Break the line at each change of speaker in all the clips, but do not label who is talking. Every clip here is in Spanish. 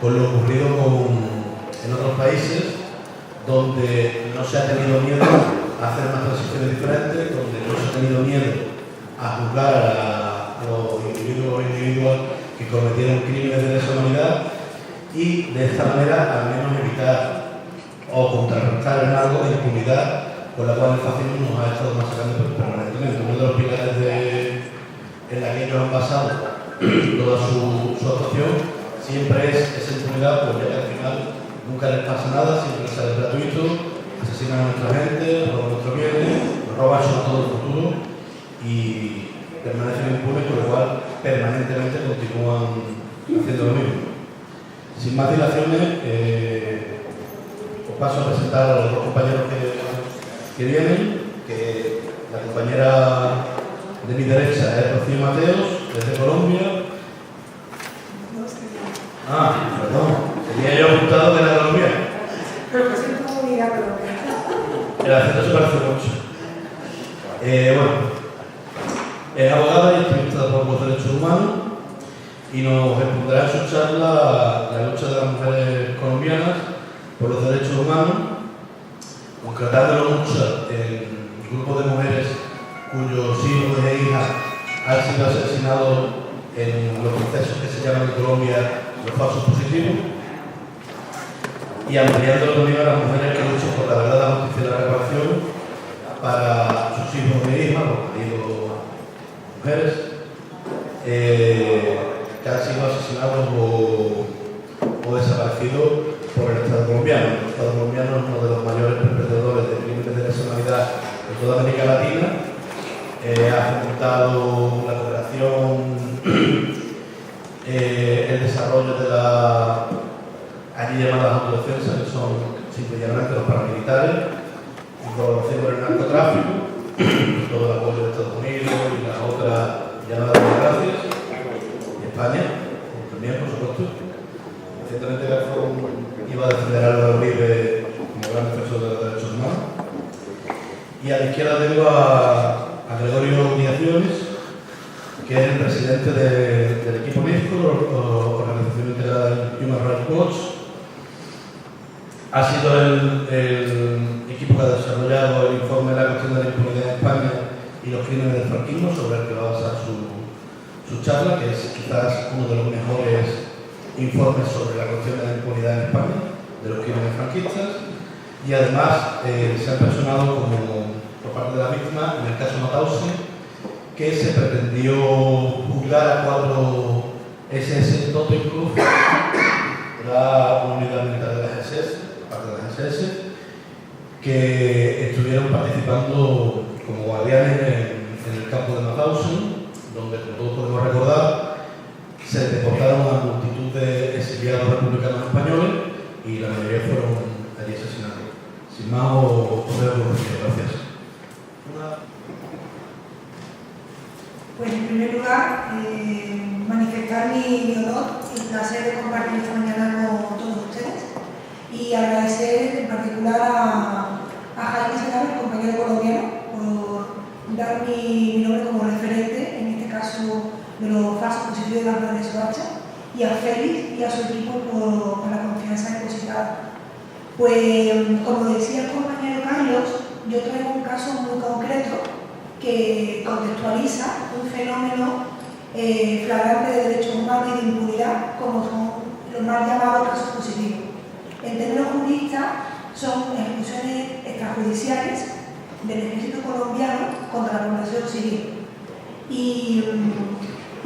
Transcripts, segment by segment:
con lo ocurrido en otros países donde no se ha tenido miedo a hacer unas transiciones diferentes, donde no se ha tenido miedo a juzgar a los individuos o individuas que cometieron crímenes de lesa humanidad y de esta manera al menos evitar o contrarrestar en algo la impunidad con la cual el fascismo nos ha estado masacrando permanentemente. Uno de los pilares en la que ellos han basado toda su actuación siempre es esa impunidad, pues ya que al final nunca les pasa nada, siempre les sale gratuito, asesinan a nuestra gente, roban nuestros bienes, roban sobre todo el futuro y permanecen impunes, con lo cual permanentemente continúan haciendo lo mismo. Sin más dilaciones, os paso a presentar a los dos compañeros que vienen, que la compañera de mi derecha es Rocío Mateos, desde Colombia. Ah, perdón, tenía yo apuntado que era colombiana.
Pero que siempre como diga colombiana.
El acento se parece mucho. Bueno, es abogada y activista por los derechos humanos y nos expondrá en su charla la lucha de las mujeres colombianas por los derechos humanos, concretándolo mucho en grupos de mujeres cuyos hijos e hijas han sido asesinados en los procesos que se llaman en Colombia los falsos positivos, y ampliando también a las mujeres que luchan por la verdad, la justicia y la reparación para sus hijos e hijas, los maridos, mujeres, que han sido asesinados o desaparecidos por el Estado colombiano. El Estado colombiano es uno de los mayores perpetradores de crímenes de lesa humanidad de toda América Latina. Ha fomentado la cooperación, el desarrollo de la allí llamadas autodefensas, que son simplemente los paramilitares, la colaboración con el narcotráfico, todo el apoyo de Estados Unidos y las otras llamadas democracias, y España, también por supuesto. Recientemente Garzón iba a defender a Álvaro Uribe como gran defensor de los derechos humanos. Y a la izquierda tengo a Gregorio Miaciones, que es el presidente del equipo NIFCO, Organización Integrada de Human Rights Watch. Ha sido el equipo que ha desarrollado el informe de la cuestión de la impunidad en España y los crímenes del franquismo, sobre el que va a basar su charla, que es quizás uno de los mejores informes sobre la cuestión de la impunidad en España, de los crímenes franquistas. Y además se ha personado como por parte de la víctima en el caso Mauthausen, que se pretendió juzgar a 4 SS Totenkopf, la unidad militar de las SS, parte de las SS, que estuvieron participando como guardianes en el campo de Mauthausen, donde, como todos podemos recordar, se deportaron a multitud de exiliados republicanos españoles y la mayoría fueron allí asesinados. Sin más, os dejo por aquí. Gracias.
Pues en primer lugar, manifestar mi honor y placer de compartir esta mañana con todos ustedes y agradecer en particular a Jaime Segarra, el compañero colombiano, por dar mi nombre como referente, en este caso de los falsos positivos de la Plaza de Soacha, y a Félix y a su equipo por la confianza depositada. Pues, como decía el compañero Carlos, yo traigo un caso muy concreto que contextualiza un fenómeno flagrante de derechos humanos y de impunidad, como son los mal llamados casos positivos. En términos juristas, son ejecuciones extrajudiciales del ejército colombiano contra la población civil. Y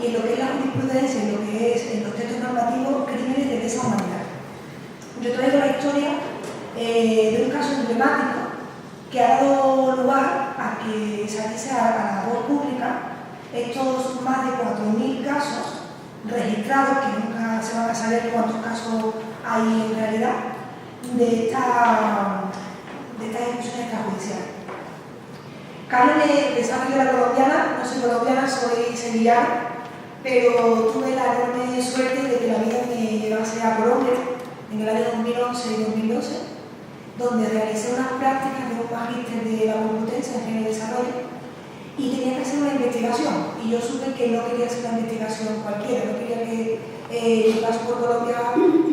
en lo que es la jurisprudencia, en lo que es en los textos normativos, crímenes de lesa humanidad. Yo traigo la historia de un caso emblemático que ha dado lugar a que saliese a la voz pública estos más de 4.000 casos registrados, que nunca se van a saber cuántos casos hay en realidad, de estas ejecuciones extrajudiciales. Carlos le sabe que era colombiana, no soy colombiana, soy sevillana, pero tuve la enorme suerte de que la vida me llevase a Colombia en el año 2011 y 2012, donde realicé unas prácticas de un magíster de la Complutense en Ingeniería de Desarrollo y tenía que hacer una investigación. Y yo supe que no quería hacer una investigación cualquiera, no quería que mi paso por Colombia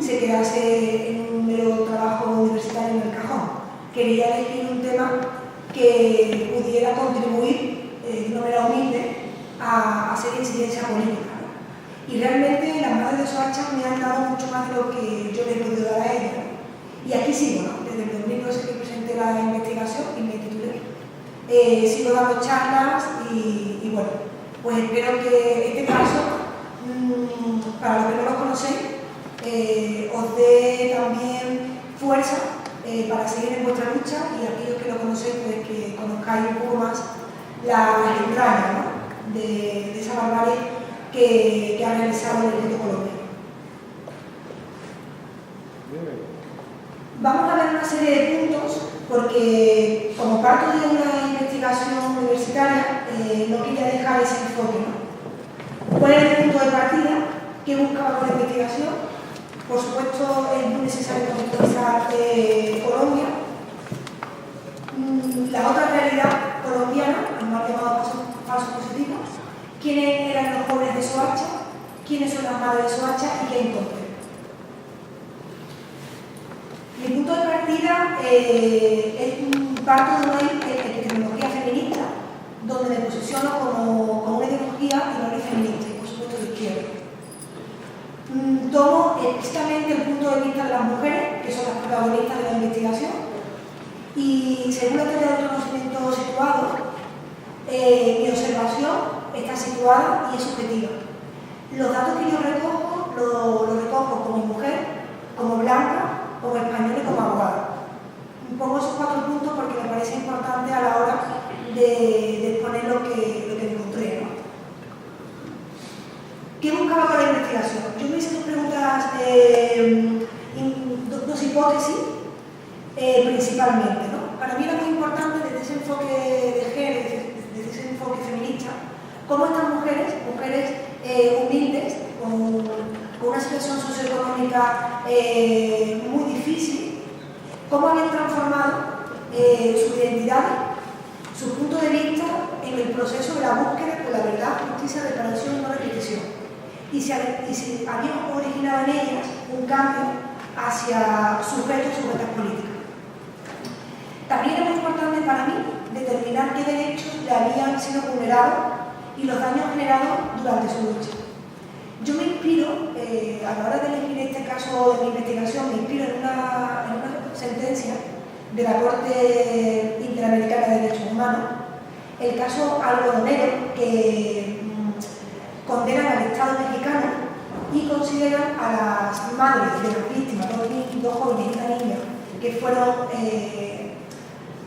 se quise quedarse en un mero trabajo universitario en el cajón. Quería elegir un tema que pudiera contribuir de una manera humilde a hacer incidencia política, ¿no? Y realmente las madres de Soacha me han dado mucho más de lo que yo les he podido dar a ellas, ¿no? Y aquí sigo, ¿no? Desde el 2012 que presenté la investigación y me titulé. Sigo dando charlas y bueno, pues espero que este caso, para los que no lo conocéis, os dé también fuerza para seguir en vuestra lucha, y aquellos que lo conocéis, pues que conozcáis un poco más las entrañas, ¿no? de esa barbarie que ha realizado el ejército colombiano. Vamos a ver una serie de puntos porque, como parte de una investigación universitaria, no quería dejar ese enfoque, ¿no? ¿Cuál es el punto de partida? ¿Qué buscaba con la investigación? Por supuesto, es muy necesario contextualizar Colombia. La otra realidad colombiana, el mal llamado falso positivo. ¿Quiénes eran los jóvenes de Soacha? ¿Quiénes son las madres de Soacha? ¿Y qué encontré? Mi punto de partida es parto de una epistemología feminista, donde me posiciono como una ideología y no feminista, y por supuesto de izquierda. Tomo explícitamente el punto de vista de las mujeres, que son las protagonistas de la investigación, y según la teoría del conocimiento situado, mi observación está situada y es subjetiva. Los datos que yo recojo, los recojo como mujer, como blanca, como española y como abogada. Pongo esos 4 puntos porque me parece importante a la hora de exponer lo que encontré, ¿no? ¿Qué buscaba con la investigación? Yo me hice 2 preguntas, 2 hipótesis, principalmente, ¿no? Para mí era muy importante desde ese enfoque de género, desde ese enfoque feminista, cómo estas mujeres humildes, con una situación socioeconómica muy difícil, cómo habían transformado su identidad, su punto de vista en el proceso de la búsqueda de la verdad, justicia, reparación y no repetición. Y si había originado en ellas un cambio hacia sujetas políticas. También era muy importante para mí determinar qué derechos le habían sido vulnerados y los daños generados durante su lucha. Yo me inspiro, a la hora de elegir este caso de mi investigación, me inspiro en una sentencia de la Corte Interamericana de Derechos Humanos, el caso Algodonero, que condenan al Estado mexicano y consideran a las madres de las víctimas, 2 jóvenes y una niña, que fueron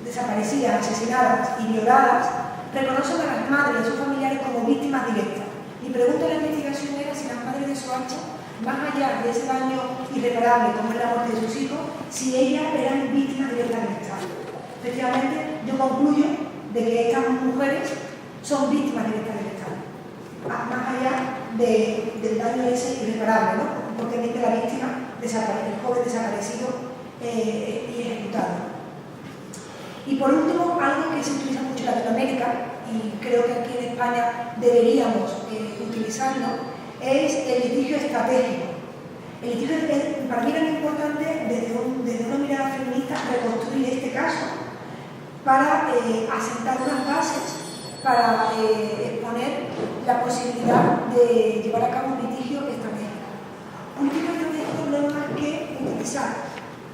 desaparecidas, asesinadas y violadas, reconocen a las madres y a sus familiares como víctimas directas. Mi pregunta en la investigación era si las madres de Soacha, más allá de ese daño irreparable como es la muerte de sus hijos, si ellas eran víctimas directas del Estado. Efectivamente, yo concluyo de que estas mujeres son víctimas directas del Estado, más allá del daño ese irreparable, ¿no? Porque la víctima, el joven desaparecido y ejecutado. Y por último, algo que se utiliza mucho en Latinoamérica, y creo que aquí en España deberíamos utilizarlo, es el litigio estratégico. El litigio para mí era muy importante desde una mirada feminista reconstruir este caso para asentar unas bases para exponer la posibilidad de llevar a cabo un litigio estratégico. Un litigio estratégico no es más que utilizar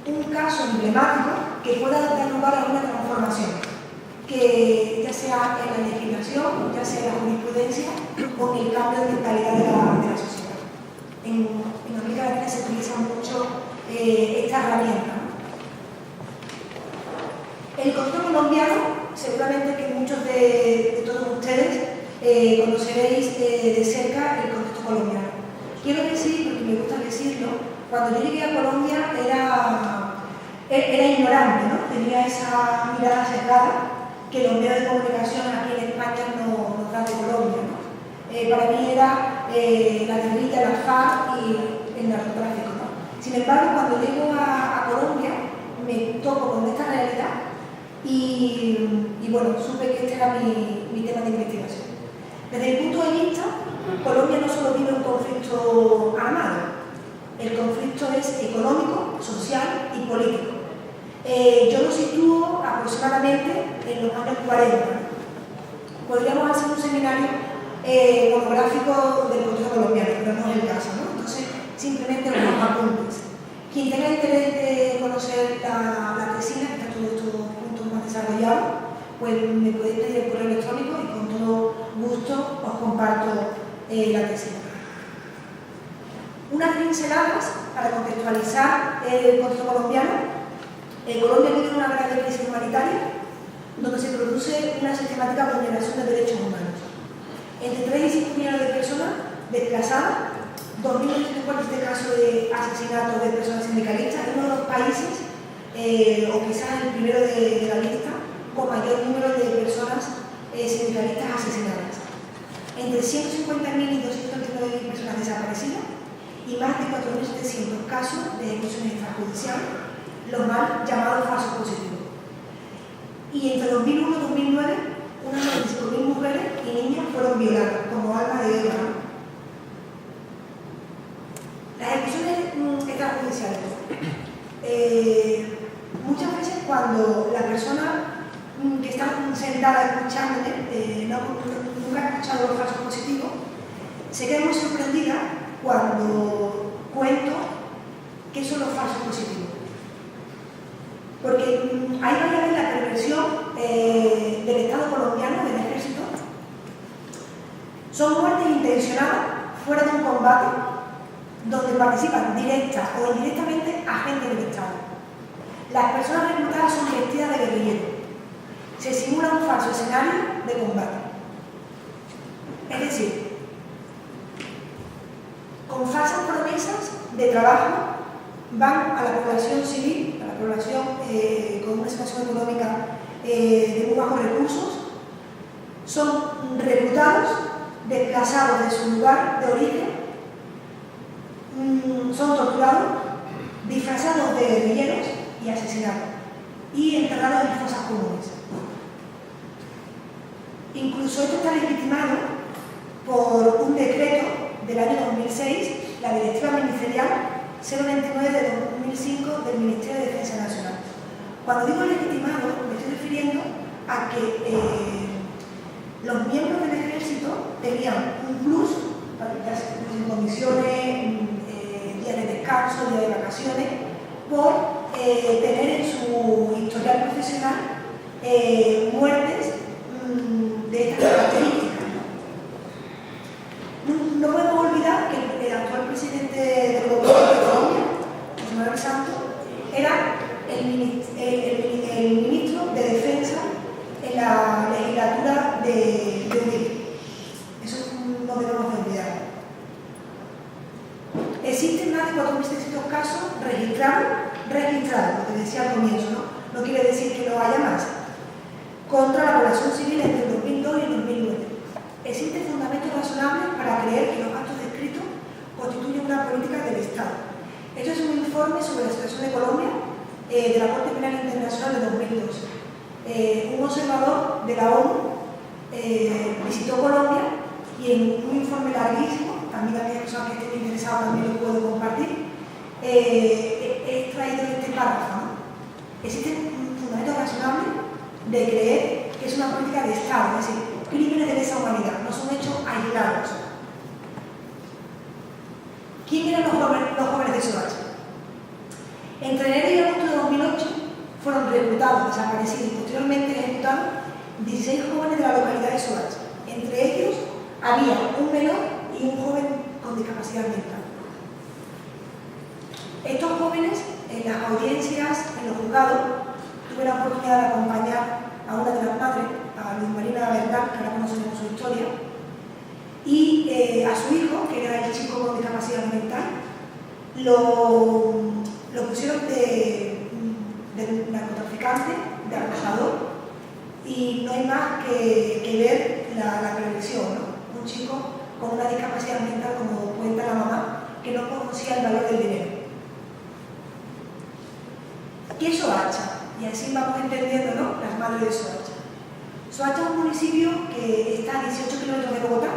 un caso emblemático que pueda dar lugar a una transformación, que ya sea en la legislación, ya sea en la jurisprudencia o en el cambio de mentalidad de la sociedad. En América Latina se utiliza mucho esta herramienta, ¿no? El contexto colombiano, seguramente que muchos de todos ustedes conoceréis de cerca el contexto colombiano. Quiero decir, porque me gusta decirlo, cuando yo llegué a Colombia era ignorante, ¿no? Tenía esa mirada cerrada que los medios de comunicación aquí en España nos dan de Colombia, ¿no? Para mí era la guerrilla, la FARC y el narcotráfico, ¿no? Sin embargo, cuando llego a Colombia me toco con esta realidad y bueno, supe que este era mi tema de investigación. Desde mi punto de vista, Colombia no solo vive un conflicto armado, el conflicto es es económico, social y político. Yo lo sitúo aproximadamente en los años 40. Podríamos hacer un seminario monográfico del contexto colombiano, pero no es el caso, ¿no? Entonces, simplemente unos apuntes. Quien tenga interés de conocer la tesina, que está todos estos puntos más desarrollados, pues me podéis pedir el correo electrónico y con todo gusto os comparto la tesina. Unas pinceladas para contextualizar el contexto colombiano. Colombia vive una grave crisis humanitaria donde se produce una sistemática vulneración de derechos humanos. Entre 3 y 5 millones de personas desplazadas, 2.947 casos de asesinato de personas sindicalistas, es uno de los países, o quizás el primero de la lista, con mayor número de personas sindicalistas asesinadas. Entre 150.000 y 239.000 personas desaparecidas y más de 4.700 casos de ejecuciones extrajudiciales, los mal llamados falsos positivos. Y entre 2001 y 2009, unas 95.000 mujeres y niñas fueron violadas como arma de guerra. Las ejecuciones extrajudiciales. Muchas veces cuando la persona que está sentada escuchándome nunca ha escuchado los falsos positivos, se queda muy sorprendida cuando cuento qué son los falsos positivos. Porque hay varias de la perversión del Estado colombiano, del ejército. Son muertes intencionadas fuera de un combate donde participan directa o indirectamente agentes del Estado. Las personas reclutadas son vestidas de guerrilleros. Se simula un falso escenario de combate. Es decir, con falsas promesas de trabajo van a la población civil, a la población con una situación económica de muy bajos recursos, son reclutados, desplazados de su lugar de origen, son torturados, disfrazados de guerrilleros y asesinados, y enterrados en fosas comunes. Incluso esto está legitimado por un decreto del año 2006, la Directiva Ministerial 029 de 2005 del Ministerio de Defensa Nacional. Cuando digo legitimado, me estoy refiriendo a que los miembros del ejército tenían un plus, en condiciones, días de descanso, días de vacaciones, por tener en su historial profesional muertes de estas características. No podemos olvidar que el actual presidente del gobierno de Colombia, José Manuel Santos, era el ministro de Defensa en la legislatura de Uribe. Eso no debemos de olvidar. Existen más de 4.600 casos registrados, lo que decía al comienzo, ¿no? No quiere decir que no haya más, contra la población civil entre el 2002 y el 2009. Existen fundamentos razonables para creer que los actos descritos constituyen una política del Estado. Esto es un informe sobre la situación de Colombia de la Corte Penal Internacional de 2012. Un observador de la ONU visitó Colombia y en un informe larguísimo, también aquellas personas que estén interesadas también lo puedo compartir, he extraído este párrafo, ¿no? Existen fundamentos razonables de creer que es una política de Estado, es decir, crímenes de lesa humanidad, no son hechos aislados. ¿Quién eran los jóvenes de Soacha? Entre enero y agosto de 2008 fueron reclutados, desaparecidos y posteriormente ejecutados 16 jóvenes de la localidad de Soacha. Entre ellos había un menor y un joven con discapacidad mental. Estos jóvenes, en las audiencias, en los juzgados, tuve la oportunidad de acompañar a una de las madres, a Luz Marina Bernal, que ahora conocemos su historia, y a su hijo, que era el chico con discapacidad mental, lo pusieron de narcotraficante, de acosador, y no hay más que ver la prevención, ¿no? Un chico con una discapacidad mental, como cuenta la mamá, que no conocía el valor del dinero. ¿Qué es Soacha? Y así vamos entendiendo, ¿no?, las madres de Soacha. Soacha es un municipio que está a 18 kilómetros de Bogotá.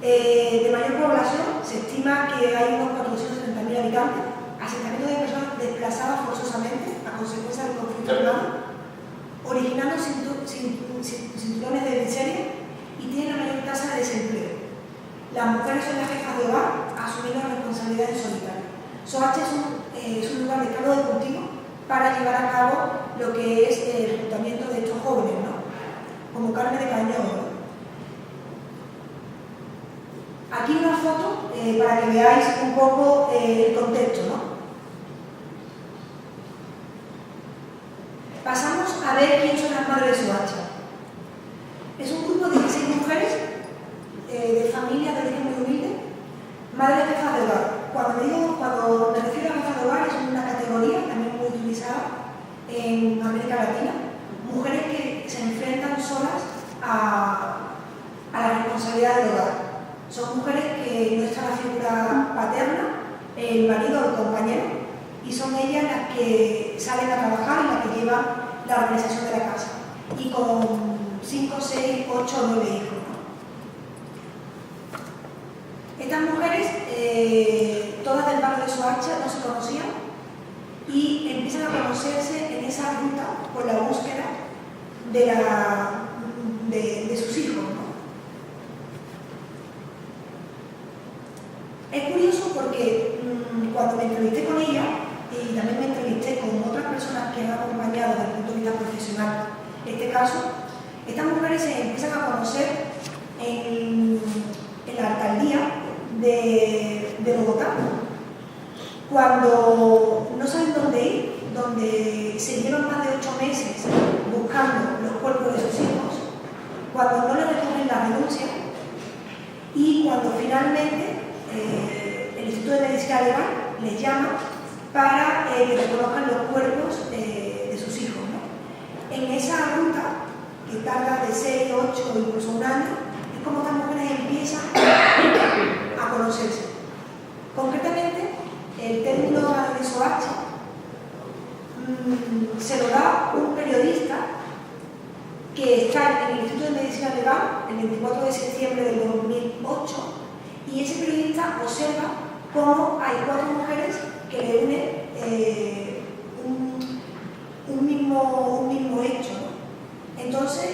De mayor población, se estima que hay unos 470.000 habitantes. desplazadas forzosamente a consecuencia del conflicto armado, originando cinturones de miseria y tienen la mayor tasa de desempleo. Las mujeres son las jefas de hogar, asumiendo la responsabilidad en solitario. Soacha es un lugar de caldo de cultivo para llevar a cabo lo que es el reclutamiento de estos jóvenes, ¿no? Como carne de cañón, ¿no? Aquí una foto para que veáis un poco el contexto, ¿no? Pasamos a ver quién son las madres de Soacha. Es un grupo de 16 mujeres de familias de origen muy humilde, madres jefas de hogar. Cuando me refiero a jefas de hogar, es una categoría también muy utilizada en América Latina. Mujeres que se enfrentan solas a la responsabilidad del hogar. Son mujeres que no está la figura paterna, el marido o el compañero, y son ellas las que salen a trabajar y las que llevan la organización de la casa. Y con 5, 6, 8 o 9 hijos. Estas mujeres, todas del barrio de Soacha, no se conocían y empiezan a conocerse en esa ruta por la búsqueda de sus hijos, ¿no? Es curioso porque cuando me entrevisté con ella y también me entrevisté con otras personas que han acompañado desde el punto de vista profesional este caso, estas mujeres se empiezan a conocer en la alcaldía de Bogotá, cuando no saben dónde ir, donde se llevan más de 8 meses buscando los cuerpos de sus hijos, cuando no les recogen la renuncia y cuando finalmente el Instituto de Medicina Legal les llama para que reconozcan los cuerpos de sus hijos, ¿no? En esa ruta, que tarda de 6, 8 o incluso un año, es como estas mujeres empiezan a conocerse. Concretamente, el término de Soacha se lo da un periodista que está en el Instituto de Medicina Legal el 24 de septiembre del 2008, y ese periodista observa cómo hay 4 mujeres que le unen un mismo hecho, ¿no? Entonces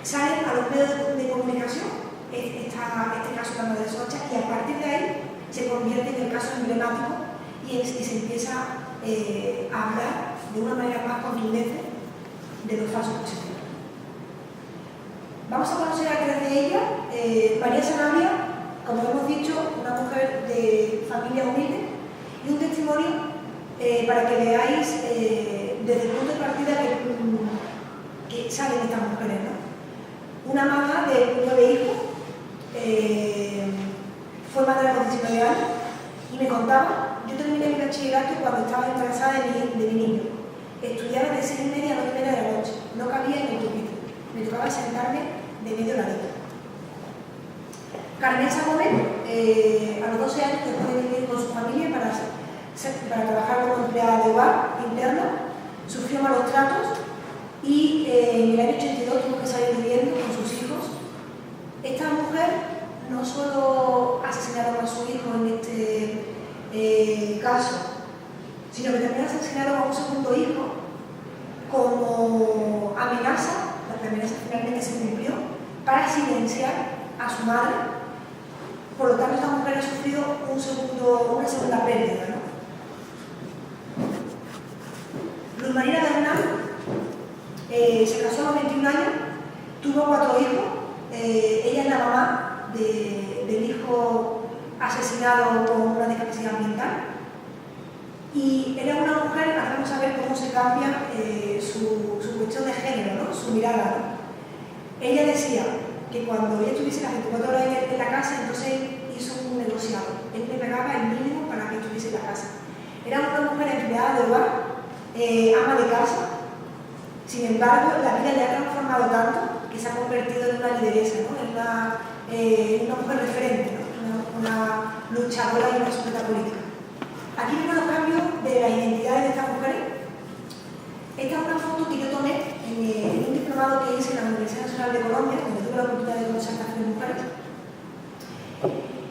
salen a los medios de comunicación este caso de la madre de Soacha, y a partir de ahí se convierte en el caso emblemático y se empieza a hablar de una manera más contundente de los falsos positivos. Vamos a conocer a 3 de ellas. María Sanabria, como hemos dicho, una mujer de familia humilde, y un testimonio para que veáis desde el punto de partida que salen estas mujeres, ¿no? Una mamá de 9 hijos, fue madre a los 19 años y me contaba: yo terminé mi bachillerato cuando estaba embarazada de mi niño. Estudiaba de 6:30 a 9:30 de la noche, no cabía en el pupitre, me tocaba sentarme de medio ladito. Carmen Gómez, a los 12 años, después de vivir con su familia para trabajar como empleada de hogar interna, sufrió malos tratos y en el año 82 tuvo que salir viviendo con sus hijos. Esta mujer no solo asesinaron a su hijo en este caso, sino que también asesinaron a un segundo hijo como amenaza. La amenaza finalmente se cumplió para silenciar a su madre. Por lo tanto, esta mujer ha sufrido una segunda pérdida, ¿no? Luz Marina Bernal se casó a los 21 años, tuvo 4 hijos. Ella es la mamá del hijo asesinado con una discapacidad mental. Y era una mujer, ahora vamos a ver cómo se cambia su cuestión de género, ¿no? Su mirada, ¿no? Ella decía que cuando ella estuviese las 24 horas en la casa, entonces hizo un negociado. Él le pagaba el mínimo para que estuviese en la casa. Era una mujer empleada de hogar, ama de casa. Sin embargo, la vida le ha transformado tanto que se ha convertido en una lideresa, ¿no? En una mujer referente, ¿no? Una luchadora y una sujeta política. Aquí vemos los cambios de las identidades de estas mujeres. Esta es una foto que yo tomé en un diplomado que hice en la Universidad Nacional de Colombia, donde tuve la oportunidad de conocer a estas 3 mujeres.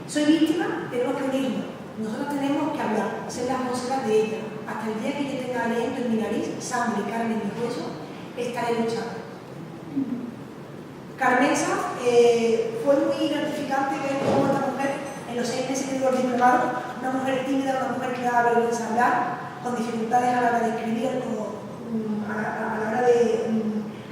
Soy víctima, tenemos que unirnos. Nosotros tenemos que hablar, ser las voceras de ella. Hasta el día que yo tenga aliento en mi nariz, sangre, carne en mi hueso, estaré luchando. Carmenza, fue muy gratificante ver cómo esta mujer, en los 6 meses que duró el diplomado, una mujer tímida, una mujer que daba vergüenza hablar, con dificultades a la hora de escribir, a la hora de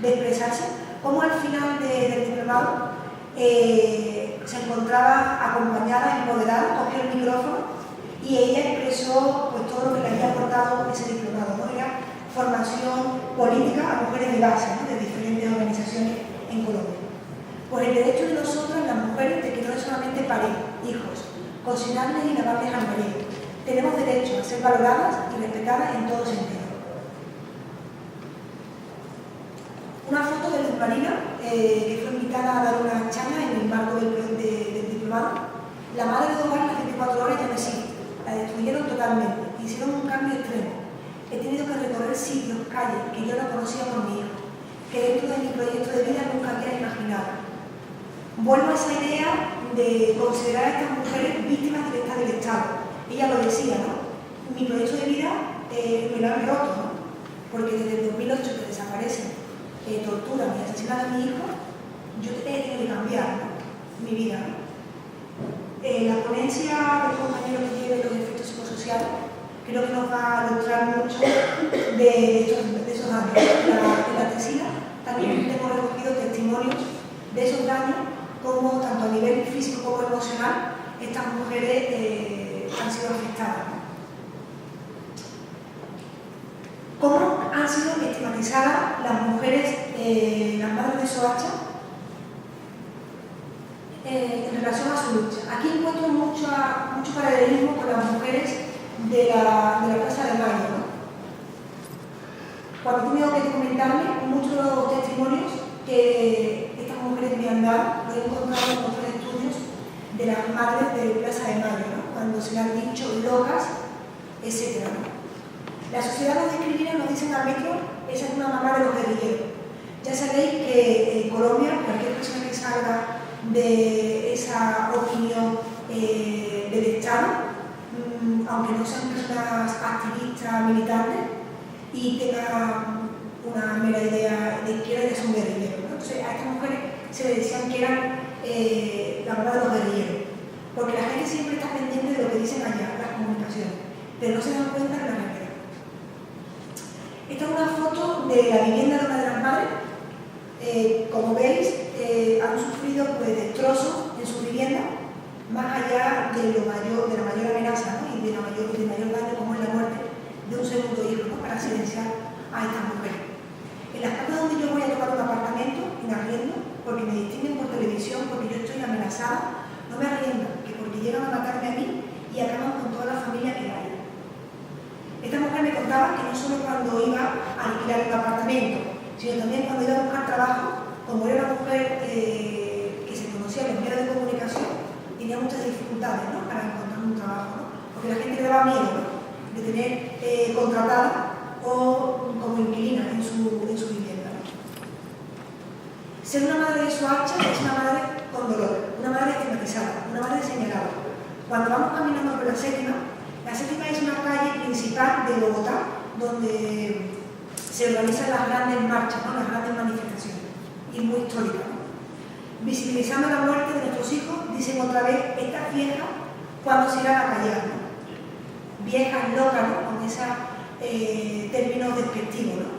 expresarse, cómo al final del diplomado se encontraba acompañada, empoderada, cogió el micrófono y ella expresó pues, todo lo que le había aportado ese diplomado, ¿no? Era formación política a mujeres de base, ¿no? De diferentes organizaciones en Colombia. Pues el derecho de nosotras, las mujeres, de que no es solamente parir hijos, cocinarles y lavarles al marido. Tenemos derecho a ser valoradas y respetadas en todo sentido. Una foto de Luz Marina, que fue invitada a dar una charla en el marco del diplomado. La madre de hogar, las 24 horas ya no existe, la destruyeron totalmente, hicieron un cambio extremo. He tenido que recorrer sitios, calles que yo no conocía por mi hijo, que dentro de mi proyecto de vida nunca había imaginado. Vuelvo a esa idea de considerar a estas mujeres víctimas directas del Estado. Ella lo decía, ¿no? Mi proyecto de vida me lo han roto, ¿no? Porque desde el 2008 que desaparecen, torturan y asesinan a mi hijo, yo he tenido que cambiar, ¿no? Mi vida, ¿no? La ponencia del compañero que lleve los efectos psicosociales creo que nos va a ilustrar mucho de esos daños. En la tesina también hemos recogido testimonios de esos daños, como tanto a nivel físico como emocional, estas mujeres han sido afectadas, ¿no? ¿Cómo han sido estigmatizadas las mujeres, las madres de Soacha, en relación a su lucha? Aquí encuentro mucho paralelismo con las mujeres de la Plaza de Mayo, ¿no? Cuando he tenido que documentarme, muchos de los testimonios que estas mujeres me han dado, lo he encontrado en otros estudios de las madres de Plaza de Mayo, ¿no? Cuando se le han dicho locas, etc., ¿no? La sociedad nos discrimina, nos dicen a Metro, esa es una mamá de los guerrilleros. Ya sabéis que en Colombia, cualquier persona que salga de esa opinión del Estado, aunque no sean personas activistas, militantes, y tengan una mera idea de izquierda, ya son guerrilleros, ¿no? Entonces a estas mujeres se les decían que eran la mamá de los guerrilleros, porque la gente siempre está pendiente de lo que dicen allá, las comunicaciones, pero no se dan cuenta de la realidad. Esta es una foto de la vivienda de una de las madres. Como veis, han sufrido pues, destrozos en su vivienda, más allá de la mayor amenaza, ¿no? Y del mayor daño como es la muerte de un segundo hijo, ¿no? Para silenciar a estas mujeres. En las partes donde yo voy a tomar un apartamento en arriendo, porque me distinguen por televisión, porque yo estoy amenazada, no me arriendan, que porque llegan a matarme a mí y acaban con toda la familia que hay. Esta mujer me contaba que no solo cuando iba a alquilar un apartamento, sino también cuando iba a buscar trabajo, como era una mujer que se conocía en los medios de comunicación, tenía muchas dificultades, ¿no? Para encontrar un trabajo, ¿no? Porque la gente le daba miedo, ¿no? De tener contratada o como inquilina en su vivienda, ¿no? Ser una madre de Soacha es una madre con dolor, una madre estigmatizada, una madre señalada. Cuando vamos caminando por la séptima es una calle principal de Bogotá donde se organizan las grandes marchas, ¿no? Las grandes manifestaciones, y muy históricas, ¿no? Visibilizando la muerte de nuestros hijos, dicen otra vez, estas viejas, cuando se irán a callar, ¿no? Viejas, locas, ¿no? Con esos términos despectivos, ¿no?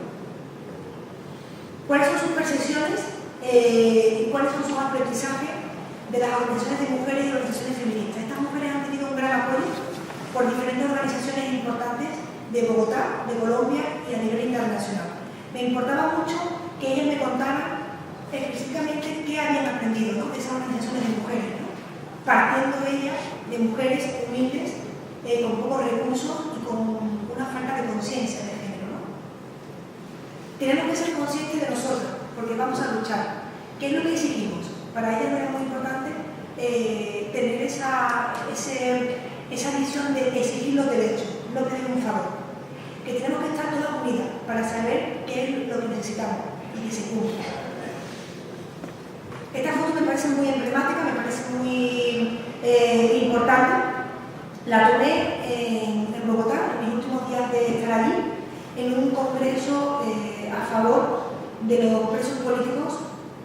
¿Cuáles son sus percepciones y cuáles son sus aprendizajes de las organizaciones de mujeres y organizaciones feministas? Estas mujeres han tenido un gran apoyo por diferentes organizaciones importantes de Bogotá, de Colombia y a nivel internacional. Me importaba mucho que ellas me contaran específicamente qué habían aprendido, ¿no? De esas organizaciones de mujeres, ¿no? Partiendo ellas de mujeres humildes, con pocos recursos y con una falta de conciencia de género, ¿no? Tenemos que ser conscientes de nosotros, porque vamos a luchar. ¿Qué es lo que exigimos? Para ellas no era muy importante tener esa visión de exigir los derechos, no pedir un favor. Que tenemos que estar todas unidas para saber qué es lo que necesitamos y que se cumpla. Esta foto me parece muy emblemática, me parece muy importante. La tomé en Bogotá, en mis últimos días de estar allí, en un congreso a favor de los presos políticos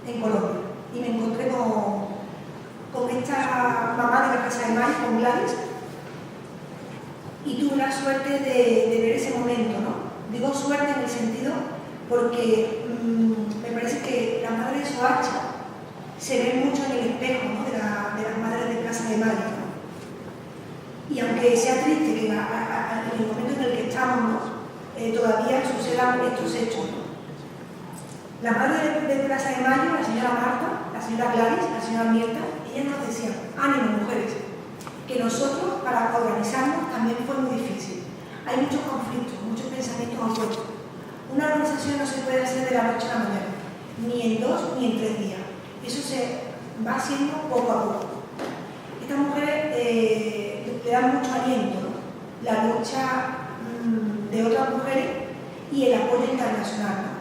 en Colombia. Y me encontré con esta mamá de la Casa de Mayo, con Gladys, y tuve la suerte de ver ese momento, ¿no? Digo suerte en el sentido porque me parece que la madre de Soacha se ve mucho en el espejo, ¿no?, de las madres de Casa de Mayo, ¿no? Y aunque sea triste que en el momento en el que estamos, ¿no?, todavía sucedan estos hechos, ¿no? La madre de Casa de Mayo, la señora Marta, la señora Gladys, la señora Mirta, ellas nos decían: ánimo, mujeres, que nosotros para organizarnos también fue muy difícil. Hay muchos conflictos, muchos pensamientos opuestos. Una organización no se puede hacer de la noche a la mañana, ni en 2 ni en 3 días. Eso se va haciendo poco a poco. Estas mujeres le dan mucho aliento, ¿no?, la lucha de otras mujeres y el apoyo internacional, ¿no?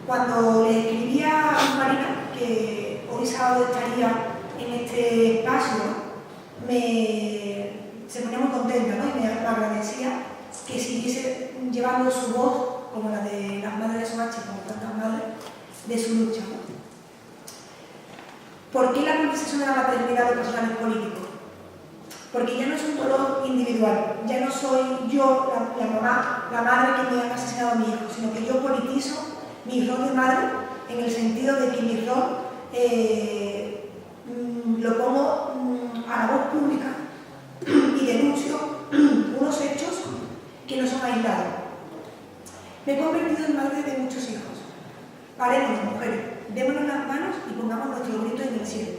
Cuando le escribía a Marina que hoy sábado estaría en este espacio, ¿no?, se ponía muy contenta, ¿no?, y me agradecía que siguiese llevando su voz, como la de las madres de Soacha, como tantas madres, de su lucha, ¿no? ¿Por qué la politización de la maternidad de personajes políticos? Porque ya no es un dolor individual, ya no soy yo, la mamá, la madre que me ha asesinado a mi hijo, sino que yo politizo mi rol de madre en el sentido de que mi rol lo pongo a la voz pública y denuncio unos hechos que no son aislados. Me he convertido en madre de muchos hijos. Parémonos, mujeres, démonos las manos y pongamos nuestro grito en el cielo,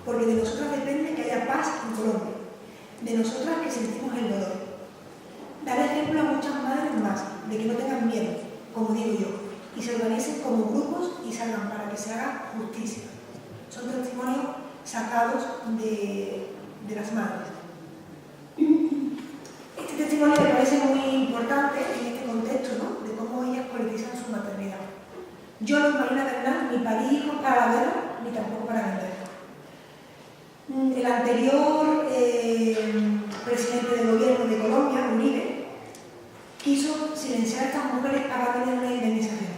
porque de nosotras depende que haya paz en Colombia, de nosotras que sentimos el dolor. Dar ejemplo a muchas madres más de que no tengan miedo, como digo yo, y se organicen como grupos y salgan para que se haga justicia. Son testimonios sacados de las madres. Este testimonio me parece muy importante en este contexto, ¿no?, de cómo ellas politizan su maternidad. Yo, Luz Marina Bernal, ni parí hijos para la guerra, ni tampoco para vender. El anterior presidente del gobierno de Colombia, Uribe, quiso silenciar a estas mujeres para tener una indemnización.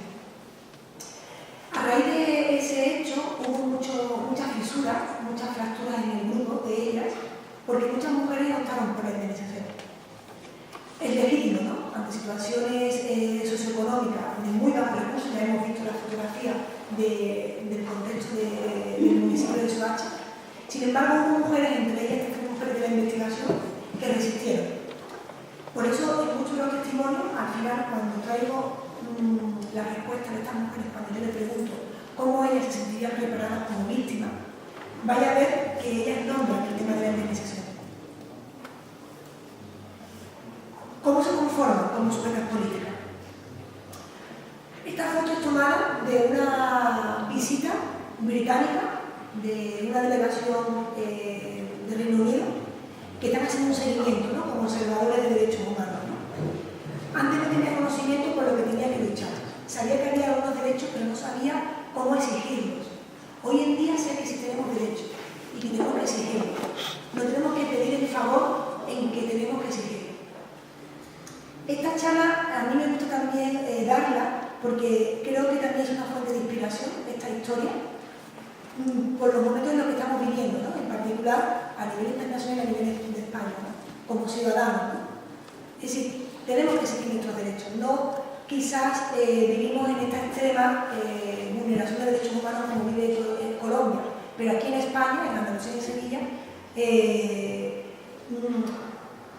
A raíz de ese hecho hubo muchas fisuras, muchas fracturas en el grupo de ellas, porque muchas mujeres optaron por la indemnización. Es legítimo, ¿no?, ante situaciones socioeconómicas de muy bajos recursos. Ya hemos visto la fotografía del contexto del municipio de Soacha. Sin embargo, hubo mujeres, entre ellas estas mujeres de la investigación, que resistieron. Por eso, en muchos de los testimonios, al final, cuando traigo la respuesta de estas mujeres, cuando yo les pregunto cómo ellas se sentirían preparadas como víctimas, vaya a ver que ellas nombran el tema de la indemnización. ¿Cómo se conforman como sujetas políticas? Esta foto es tomada de una visita británica de una delegación de Reino Unido que están haciendo un seguimiento, ¿no?, como observadores de derechos humanos, ¿no? Antes no tenía conocimiento por lo que tenía que luchar. Sabía que había algunos derechos, pero no sabía cómo exigirlos. Hoy en día sé que sí tenemos derechos y que tenemos que exigirlos. No tenemos que pedir el favor en que tenemos que exigirlos. Esta charla a mí me gusta también darla porque creo que también es una fuente de inspiración, esta historia, por los momentos en los que estamos viviendo, ¿no?, en particular a nivel internacional y a nivel de España, ¿no?, como ciudadanos, ¿no? Es decir, tenemos que exigir nuestros derechos. No quizás vivimos en esta extrema vulneración de derechos humanos como vive Colombia, pero aquí en España, en Andalucía y en Sevilla,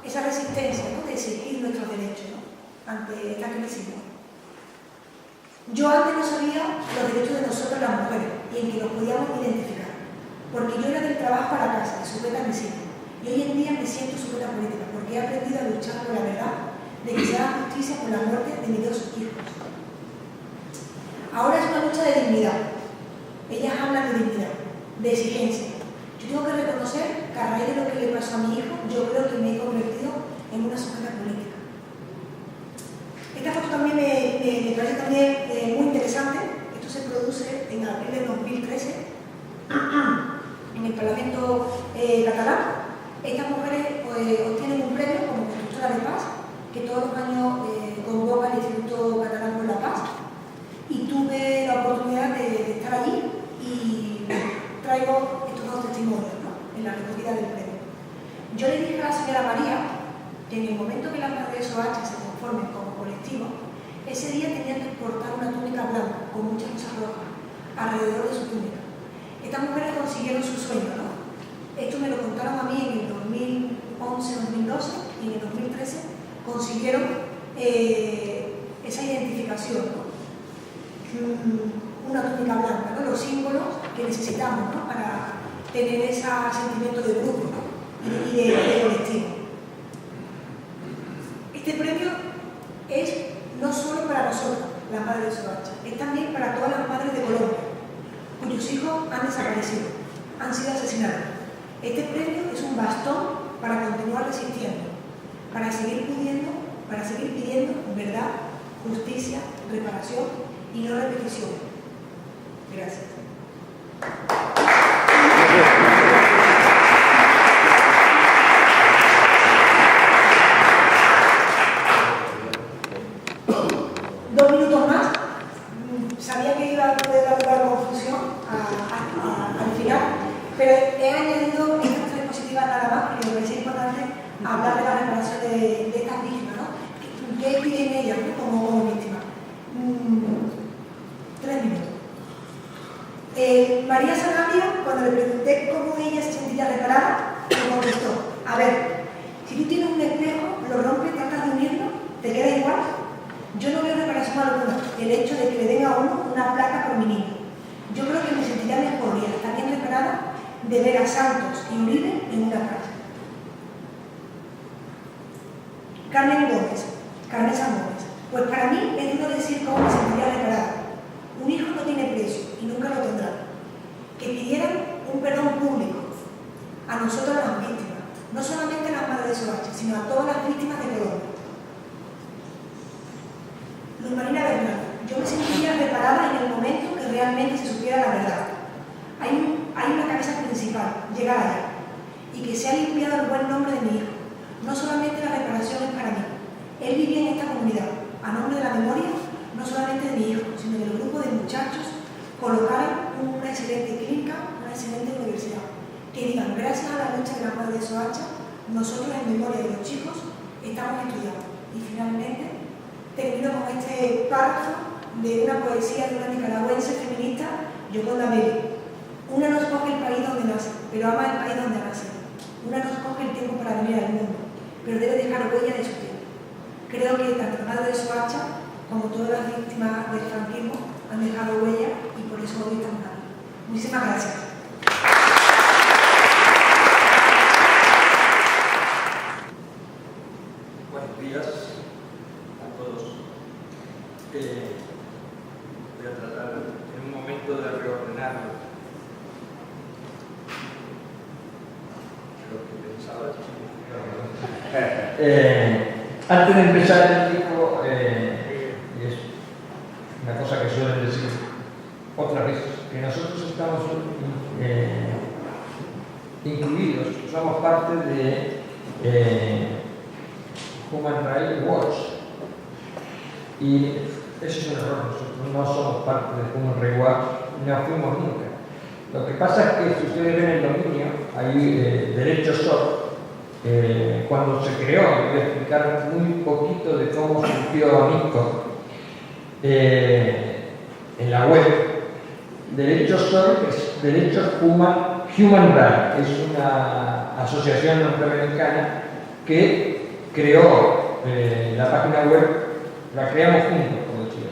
esa resistencia, ¿no?, de exigir nuestros derechos, ¿no?, ante esta crisis, ¿no? Yo antes no sabía los derechos de nosotros las mujeres y en que los podíamos identificar, porque yo era del trabajo a la casa, sujeta a mis hijos, y hoy en día me siento sujeta política porque he aprendido a luchar por la verdad de que se haga justicia por la muerte de mis 2 hijos. Ahora es una lucha de dignidad. Ellas hablan de dignidad, de exigencia. Yo tengo que reconocer que a raíz de lo que le pasó a mi hijo, yo creo que me he convertido en una sujeta política. Esta foto también me parece también muy interesante. Esto se produce en abril de 2013 en el Parlamento catalán. Estas mujeres obtienen un Búsqueda de Paz, que todos los años convoca el Instituto Catalán por la Paz, y tuve la oportunidad de estar allí y traigo estos dos testimonios, ¿no?, en la recogida del premio. Yo le dije a la señora María que en el momento que las madres OH se conformen como colectivo, ese día tenían que portar una túnica blanca con muchas cosas rojas alrededor de su túnica. Estas mujeres consiguieron su sueño, ¿no? Esto me lo contaron a mí en el 2011-2012 y en el 2013 consiguieron esa identificación, ¿no? Una túnica blanca, ¿no?, los símbolos que necesitamos, ¿no?, para tener ese sentimiento de grupo, ¿no?, y de colectivo. Este premio es no solo para nosotros, las madres de Soacha, es también para todas las madres de Colombia, cuyos hijos han desaparecido, han sido asesinados. Este premio es un bastón para continuar resistiendo, para seguir pidiendo verdad, justicia, reparación y no repetición. Gracias. Dos minutos más. Sabía que iba a poder dar confusión al final, pero he añadido estas tres diapositivas nada más porque me parece importante hablar de la reparación de estas víctimas, ¿no? ¿Qué piden ellas, ¿no?, como víctimas? 3 minutos. María Sanabria, cuando le pregunté cómo ella se sentía reparada, me contestó: a ver, si tú tienes un espejo, lo rompes, tratas de unirlo, ¿te queda igual? Yo no veo reparación alguna el hecho de que le den a uno una placa por mi niño. Yo creo que me sentiría mejor y hasta bien reparada de ver a Santos y Uribe en una calle. Carmen Gómez, pues para mí es duro decir cómo me sentiría reparada. Un hijo no tiene precio y nunca lo tendrá. Que pidieran un perdón público a nosotros las víctimas, no solamente a las madres de Soacha, sino a todas las víctimas de Colombia. Luz Marina Bernal, yo me sentiría reparada en el momento que realmente se supiera la verdad. Hay una cabeza principal, llegar allá, y que se ha limpiado el buen nombre de mi hijo. No solamente la reparación es para mí. Él vivía en esta comunidad, a nombre de la memoria, no solamente de mi hijo, sino del grupo de muchachos, colocaran una excelente clínica, una excelente universidad. Que digan, gracias a la lucha de la madre de Soacha, nosotros en memoria de los chicos estamos estudiando. Y finalmente, termino con este párrafo de una poesía de una nicaragüense feminista, Yoconda Belli. Una no escoge el país donde nace, pero ama el país donde nace. Una no escoge el tiempo para venir al mundo, pero debe dejar huella de su tiempo. Creo que tanto la madre de Soacha como todas las víctimas del franquismo han dejado huella y por eso hoy estamos aquí. Muchísimas gracias.
Buenos días a todos. Voy a tratar en un momento de reordenar lo que pensaba.
Antes de empezar el libro, es una cosa que suelen decir otras veces, que nosotros estamos incluidos, somos parte de Human Rights Watch, y eso es un error. Nosotros no somos parte de Human Rights Watch, no fuimos nunca. Lo que pasa es que si ustedes ven el dominio, hay derechos SOR. Cuando se creó, voy a explicar muy poquito de cómo surgió Amisco en la web. Derechos SOR es Derechos Human Rights, es una asociación norteamericana que creó la página web, la creamos juntos, como decía.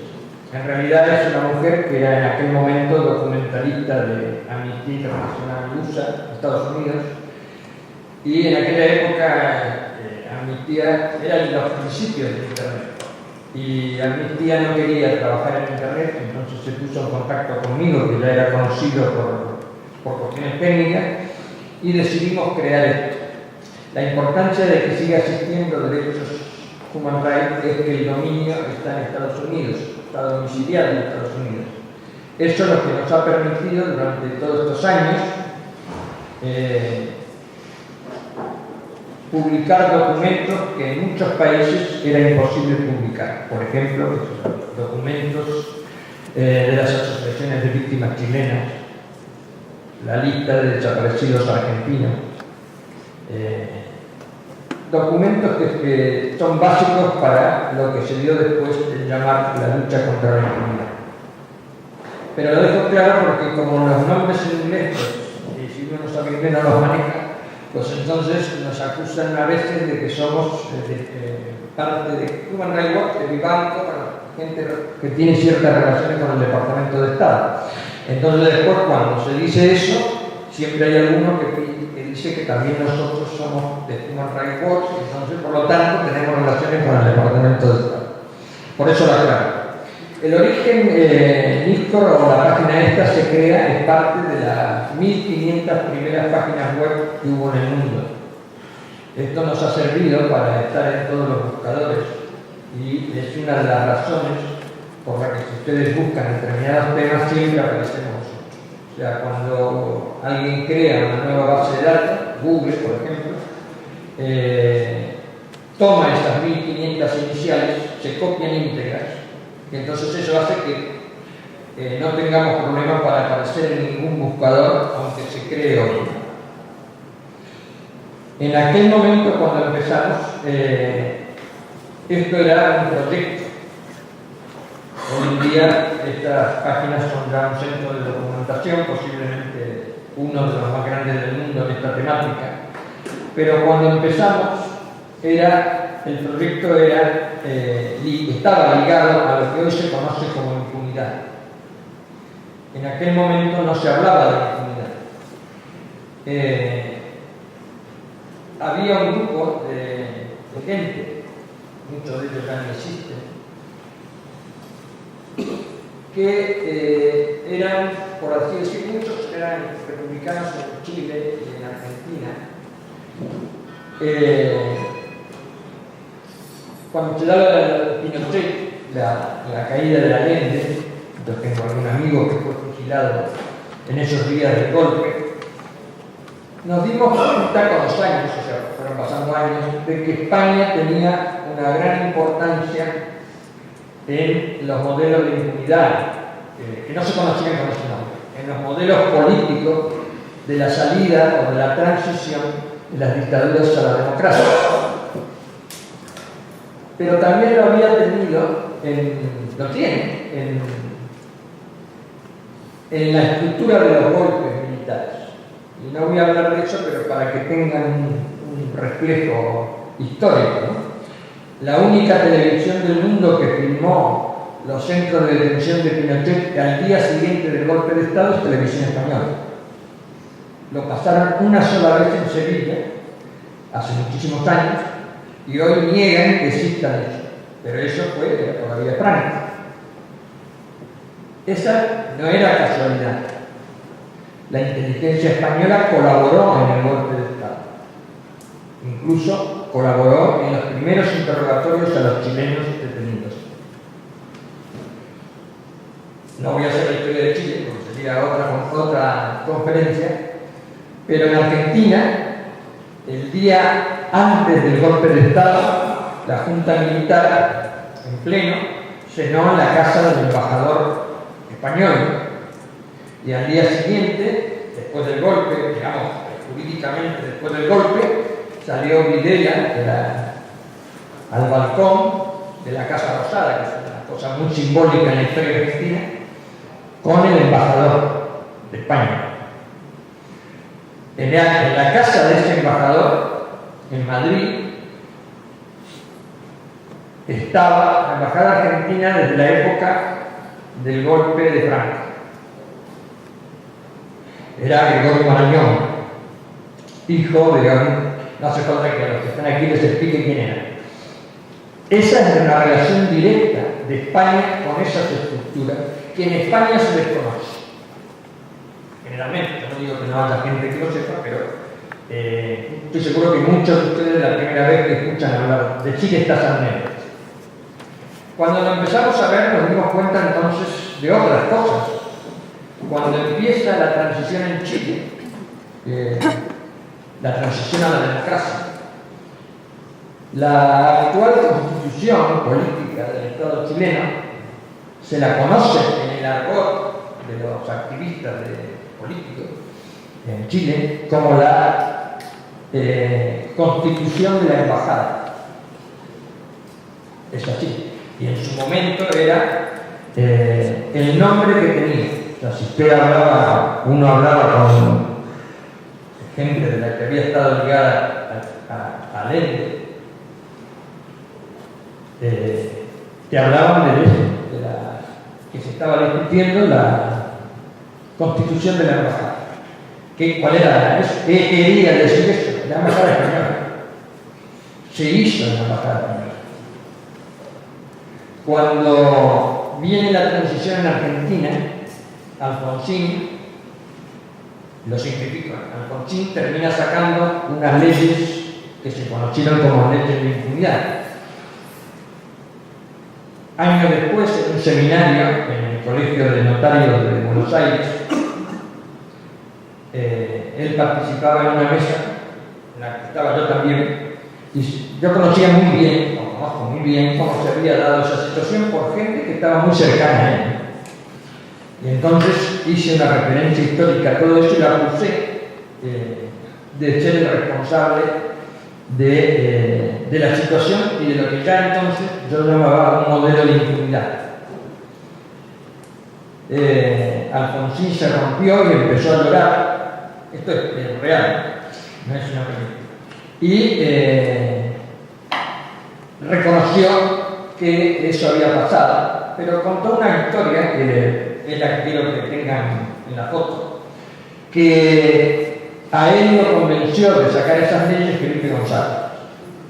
En realidad es una mujer que era en aquel momento documentalista de Amnistía Internacional USA, Estados Unidos, y en aquella época Amnistía era en los principios de Internet, y Amnistía no quería trabajar en Internet, entonces se puso en contacto conmigo, que ya era conocido por cuestiones técnicas, y decidimos crear esto. La importancia de que siga existiendo derechos Human Rights es que el dominio está en Estados Unidos, está domiciliado en Estados Unidos. Eso es lo que nos ha permitido durante todos estos años publicar documentos que en muchos países era imposible publicar. Por ejemplo, documentos de las asociaciones de víctimas chilenas, la lista de desaparecidos argentinos, documentos que son básicos para lo que se dio después de llamar la lucha contra la impunidad. Pero lo dejo claro porque como los nombres en inglés, y si uno no sabe inglés no los maneja, pues entonces nos acusan a veces de que somos parte de Human Rights Watch, de mi banco, gente que tiene ciertas relaciones con el Departamento de Estado. Entonces después cuando se dice eso, siempre hay alguno que dice que también nosotros somos de Human Rights Watch, y entonces por lo tanto tenemos relaciones con el Departamento de Estado. Por eso la aclaro. El origen NISCOR o la página esta se crea, es parte de las 1500 primeras páginas web que hubo en el mundo. Esto nos ha servido para estar en todos los buscadores y es una de las razones por la que si ustedes buscan determinados temas siempre aparecemos nosotros. O sea, cuando alguien crea una nueva base de datos, Google por ejemplo, toma estas 1500 iniciales, se copian íntegras, y entonces eso hace que no tengamos problemas para aparecer en ningún buscador, aunque se cree otro. En aquel momento, cuando empezamos, esto era un proyecto. Hoy en día estas páginas son ya un centro de documentación, posiblemente uno de los más grandes del mundo en esta temática. Pero cuando empezamos, el proyecto estaba ligado a lo que hoy se conoce como impunidad. En aquel momento no se hablaba de impunidad. Había un grupo de gente, muchos de ellos ya no existen, que eran, por así decir, muchos eran republicanos en Chile y en Argentina. Cuando se da la Pinochet, la caída de Allende, yo tengo algún amigo que fue fusilado en esos días del golpe, nos dimos cuenta con los años, o sea, fueron pasando años, de que España tenía una gran importancia en los modelos de impunidad, que no se conocían con ese nombre, en los modelos políticos de la salida o de la transición de las dictaduras a la democracia. Pero también lo había tenido, lo tiene, en la estructura de los golpes militares. Y no voy a hablar de eso, pero para que tengan un reflejo histórico, ¿no? La única televisión del mundo que filmó los centros de detención de Pinochet al día siguiente del golpe de Estado es Televisión Española. Lo pasaron una sola vez en Sevilla, hace muchísimos años, y hoy niegan que exista eso. Pero eso fue todavía Franco. Esa no era casualidad. La inteligencia española colaboró en el golpe de Estado. Incluso colaboró en los primeros interrogatorios a los chilenos detenidos. No voy a hacer la historia de Chile, porque sería otra conferencia, pero en Argentina, el día antes del golpe de Estado, la Junta Militar, en pleno, cenó en la casa del embajador español. Y al día siguiente, después del golpe, digamos, jurídicamente después del golpe, salió Videla al balcón de la Casa Rosada, que es una cosa muy simbólica en la historia argentina, con el embajador de España. En la casa de ese embajador, en Madrid, estaba la embajada argentina desde la época del golpe de Franco. Era Gregorio Marañón, hijo de no hace falta que los que están aquí les explique quién era. Esa es una relación directa de España con esas estructuras que en España se desconoce. Generalmente, no digo que no haya gente que lo sepa, pero estoy seguro que muchos de ustedes la primera vez que escuchan hablar de Chile está Sarney. Cuando lo empezamos a ver nos dimos cuenta entonces de otras cosas. Cuando empieza la transición en Chile, la transición a la democracia, La actual constitución política del Estado chileno se la conoce en el argot de los activistas políticos en Chile como la constitución de la embajada. Es así. Y en su momento era el nombre que tenía. O sea, si usted uno hablaba con gente de la que había estado ligada al ente, que hablaban de eso, que se estaba discutiendo la constitución de la embajada. ¿Cuál era? ¿Qué quería decir eso? La embajada española. Se hizo en la embajada española. Cuando viene la transición en Argentina, Alfonsín, lo simplifico, Alfonsín termina sacando unas leyes que se conocieron como leyes de impunidad. Años después, en un seminario en el Colegio de Notarios de Buenos Aires, él participaba en una mesa en la que estaba yo también, y yo conocía muy bien, conozco muy bien cómo se había dado esa situación por gente que estaba muy cercana a él. Y entonces hice una referencia histórica a todo eso y la acusé de ser el responsable de la situación y de lo que ya entonces yo llamaba un modelo de impunidad. Alfonsín se rompió y empezó a llorar. Esto es real, no es una película. Y reconoció que eso había pasado, pero contó una historia que es la que quiero que tengan en la foto, que a él lo convenció de sacar esas leyes Felipe González,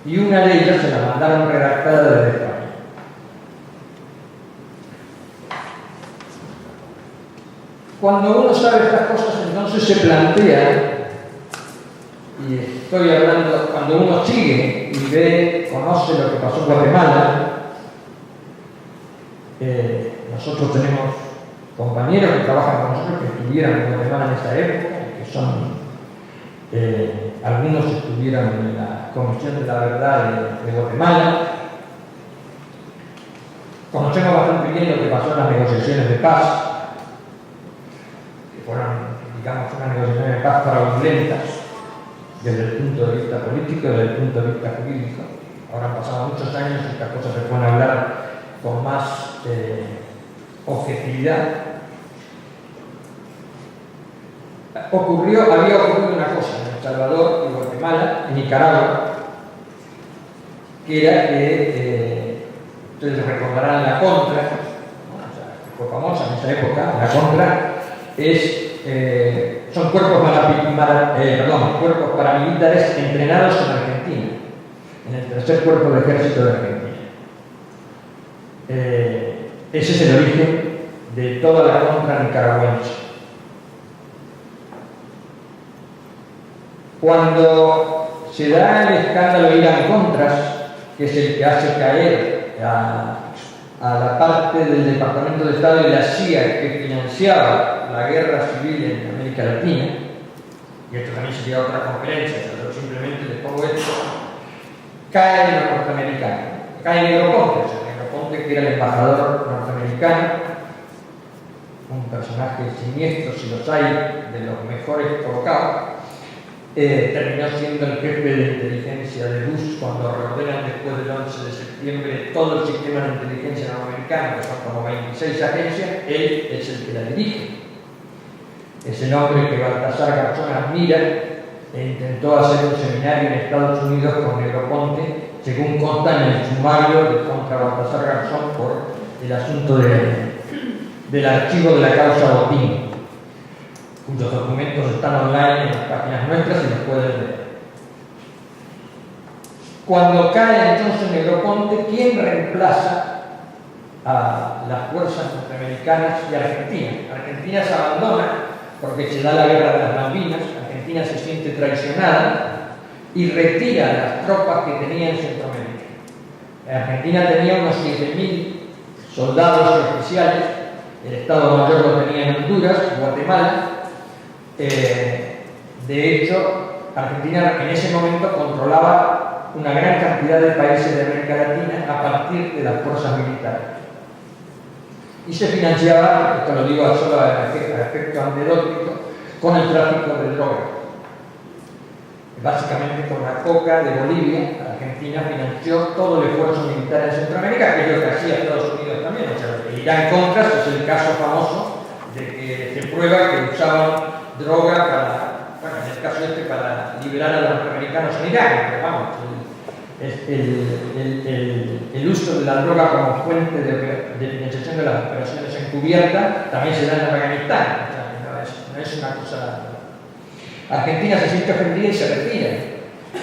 y una de ellas se la mandaron redactada desde España. Cuando uno sabe estas cosas, entonces se plantea, y estoy hablando, cuando uno sigue y ve, conoce lo que pasó en Guatemala, nosotros tenemos compañeros que trabajan con nosotros que estuvieron en Guatemala en esa época, que son, algunos estuvieron en la Comisión de la Verdad de Guatemala. Conocemos bastante bien lo que pasó en las negociaciones de paz, que fueron, digamos, unas negociaciones de paz fraudulentas desde el punto de vista político y desde el punto de vista jurídico. Ahora han pasado muchos años y estas cosas se pueden hablar con más objetividad. Había ocurrido una cosa en El Salvador y Guatemala, en Nicaragua, que era que, ustedes recordarán la Contra, ¿no? O sea, fue famosa en esa época, la Contra son cuerpos paramilitares entrenados en Argentina, en el tercer cuerpo de ejército de Argentina. Ese es el origen de toda la Contra nicaragüense. Cuando se da el escándalo Irán Contras, que es el que hace caer a la parte del Departamento de Estado y la CIA que financiaba la guerra civil en América Latina, y esto también sería otra conferencia, pero simplemente les pongo esto, cae los norteamericanos, cae Negroponte, que era el embajador norteamericano, un personaje siniestro, si los hay, de los mejores colocados. Terminó siendo el jefe de inteligencia de Bush cuando reordenan después del 11 de septiembre todo el sistema de inteligencia norteamericano, que son como 26 agencias. Él es el que la dirige. Es el hombre que Baltasar Garzón admira e intentó hacer un seminario en Estados Unidos con Negroponte, según consta en el sumario contra Baltasar Garzón por el asunto del archivo de la causa Botín, cuyos documentos están online en las páginas nuestras y los pueden leer. Cuando cae entonces Negroponte, ¿quién reemplaza a las fuerzas norteamericanas y Argentina? Argentina se abandona porque se da la guerra de las Malvinas, Argentina se siente traicionada y retira las tropas que tenía en Centroamérica. Argentina tenía unos 7.000 soldados y oficiales, el Estado Mayor lo tenía en Honduras, Guatemala. De hecho, Argentina en ese momento controlaba una gran cantidad de países de América Latina a partir de las fuerzas militares. Y se financiaba, esto lo digo solo a efecto anecdótico, con el tráfico de drogas. Básicamente con la coca de Bolivia, Argentina financió todo el esfuerzo militar en Centroamérica, que es lo que hacía Estados Unidos también. O sea, el Irán Contras es el caso famoso de que se prueba que usaban droga para, bueno, en el caso este, para liberar a los norteamericanos en Irán, pero vamos, el uso de la droga como fuente de financiación de las operaciones encubiertas también se da en Afganistán. O sea, no es una cosa. Argentina se siente ofendida y se retira.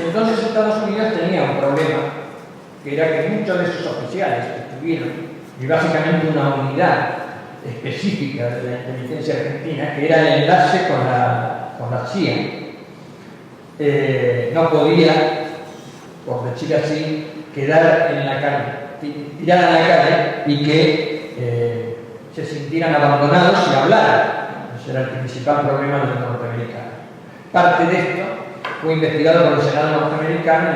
Entonces Estados Unidos tenía un problema, que era que muchos de esos oficiales que estuvieron, y básicamente una unidad específica de la inteligencia argentina, que era el enlace con la CIA, no podía, por decir así, quedar en la calle, tirar a la calle y que se sintieran abandonados y hablaran. Ese era el principal problema de los norteamericanos. Parte de esto fue investigado por el Senado norteamericano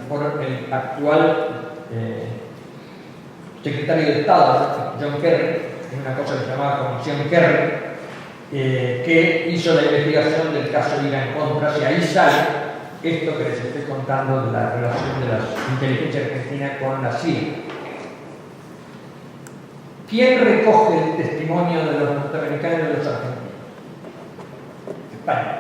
por el actual secretario de Estado, John Kerry, en una cosa que se llamaba Comisión Kerry, que hizo la investigación del caso Irán-Contras, y ahí sale esto que les estoy contando de la relación de la inteligencia argentina con la CIA. ¿Quién recoge el testimonio de los norteamericanos y de los argentinos? España.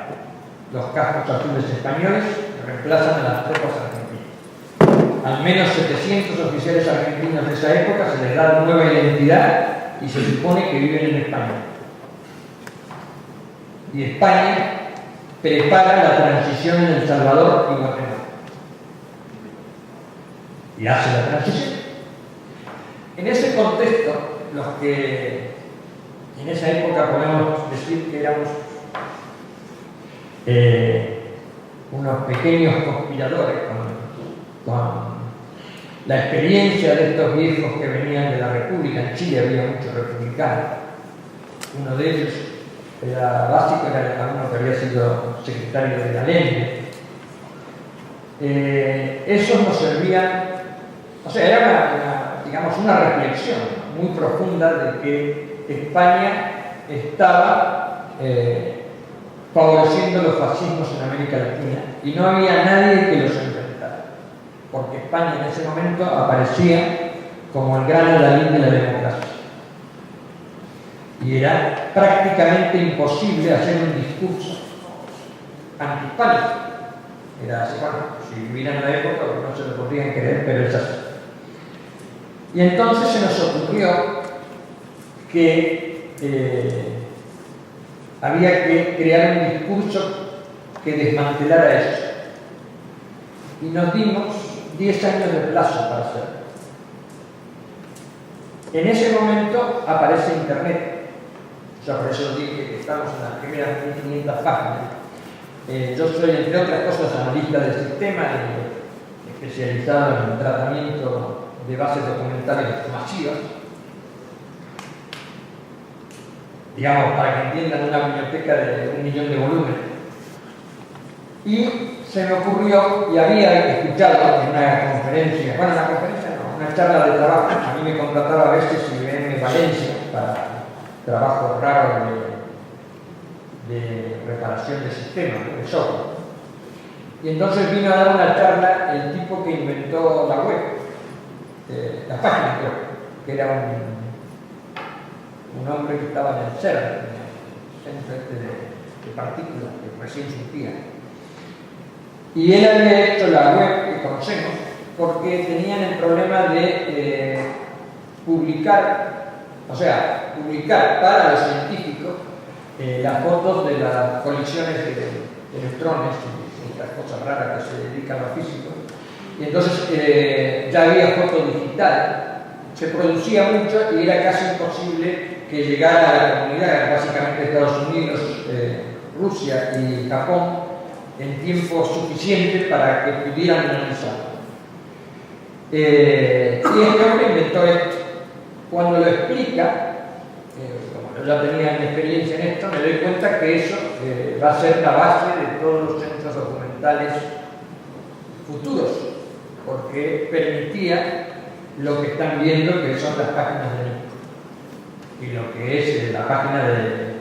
Los cascos azules españoles reemplazan a las tropas argentinas. Al menos 700 oficiales argentinos de esa época se les da nueva identidad y se supone que viven en España. Y España prepara la transición en El Salvador y Guatemala. Y hace la transición. En ese contexto, los que en esa época podemos decir que éramos unos pequeños conspiradores con la experiencia de estos viejos que venían de la República. En Chile había muchos republicanos. Uno de ellos era básico, era uno que había sido secretario de Allende. Esos nos servían, o sea, era digamos, una reflexión muy profunda de que España estaba favoreciendo los fascismos en América Latina y no había nadie que los enfrentara, porque España en ese momento aparecía como el gran adalid de la democracia y era prácticamente imposible hacer un discurso antihispánico. Era así, bueno, si vivieran en la época no se lo podrían creer, pero es así. Y entonces se nos ocurrió que había que crear un discurso que desmantelara eso. Y nos dimos 10 años de plazo para hacerlo. En ese momento aparece Internet. Yo por eso dije que estamos en las primeras 1500 páginas. Yo soy, entre otras cosas, analista del sistema, especializado en el tratamiento de bases documentales masivas. Digamos, para que entiendan, una biblioteca de 1 millón de volúmenes. Y se me ocurrió, y había escuchado en una conferencia, bueno, una charla de trabajo, a mí me contrataba a veces IBM Valencia para trabajo raro de reparación de sistemas, de software. Y entonces vino a dar una charla el tipo que inventó la web, la página web, que era un hombre que estaba en el CERN, en el centro de partículas que recién surgía. Y él había hecho la web que conocemos porque tenían el problema de publicar para los científicos las fotos de las colisiones de electrones y estas cosas raras que se dedican a los físicos. Y entonces ya había foto digital, se producía mucho y era casi imposible que llegara a la comunidad, básicamente Estados Unidos, Rusia y Japón, en tiempo suficiente para que pudieran analizarlo. Y este hombre inventó esto. Cuando lo explica, como yo ya tenía mi experiencia en esto, me doy cuenta que eso va a ser la base de todos los centros documentales futuros. porque permitía lo que están viendo, que son las páginas de y lo que es la página de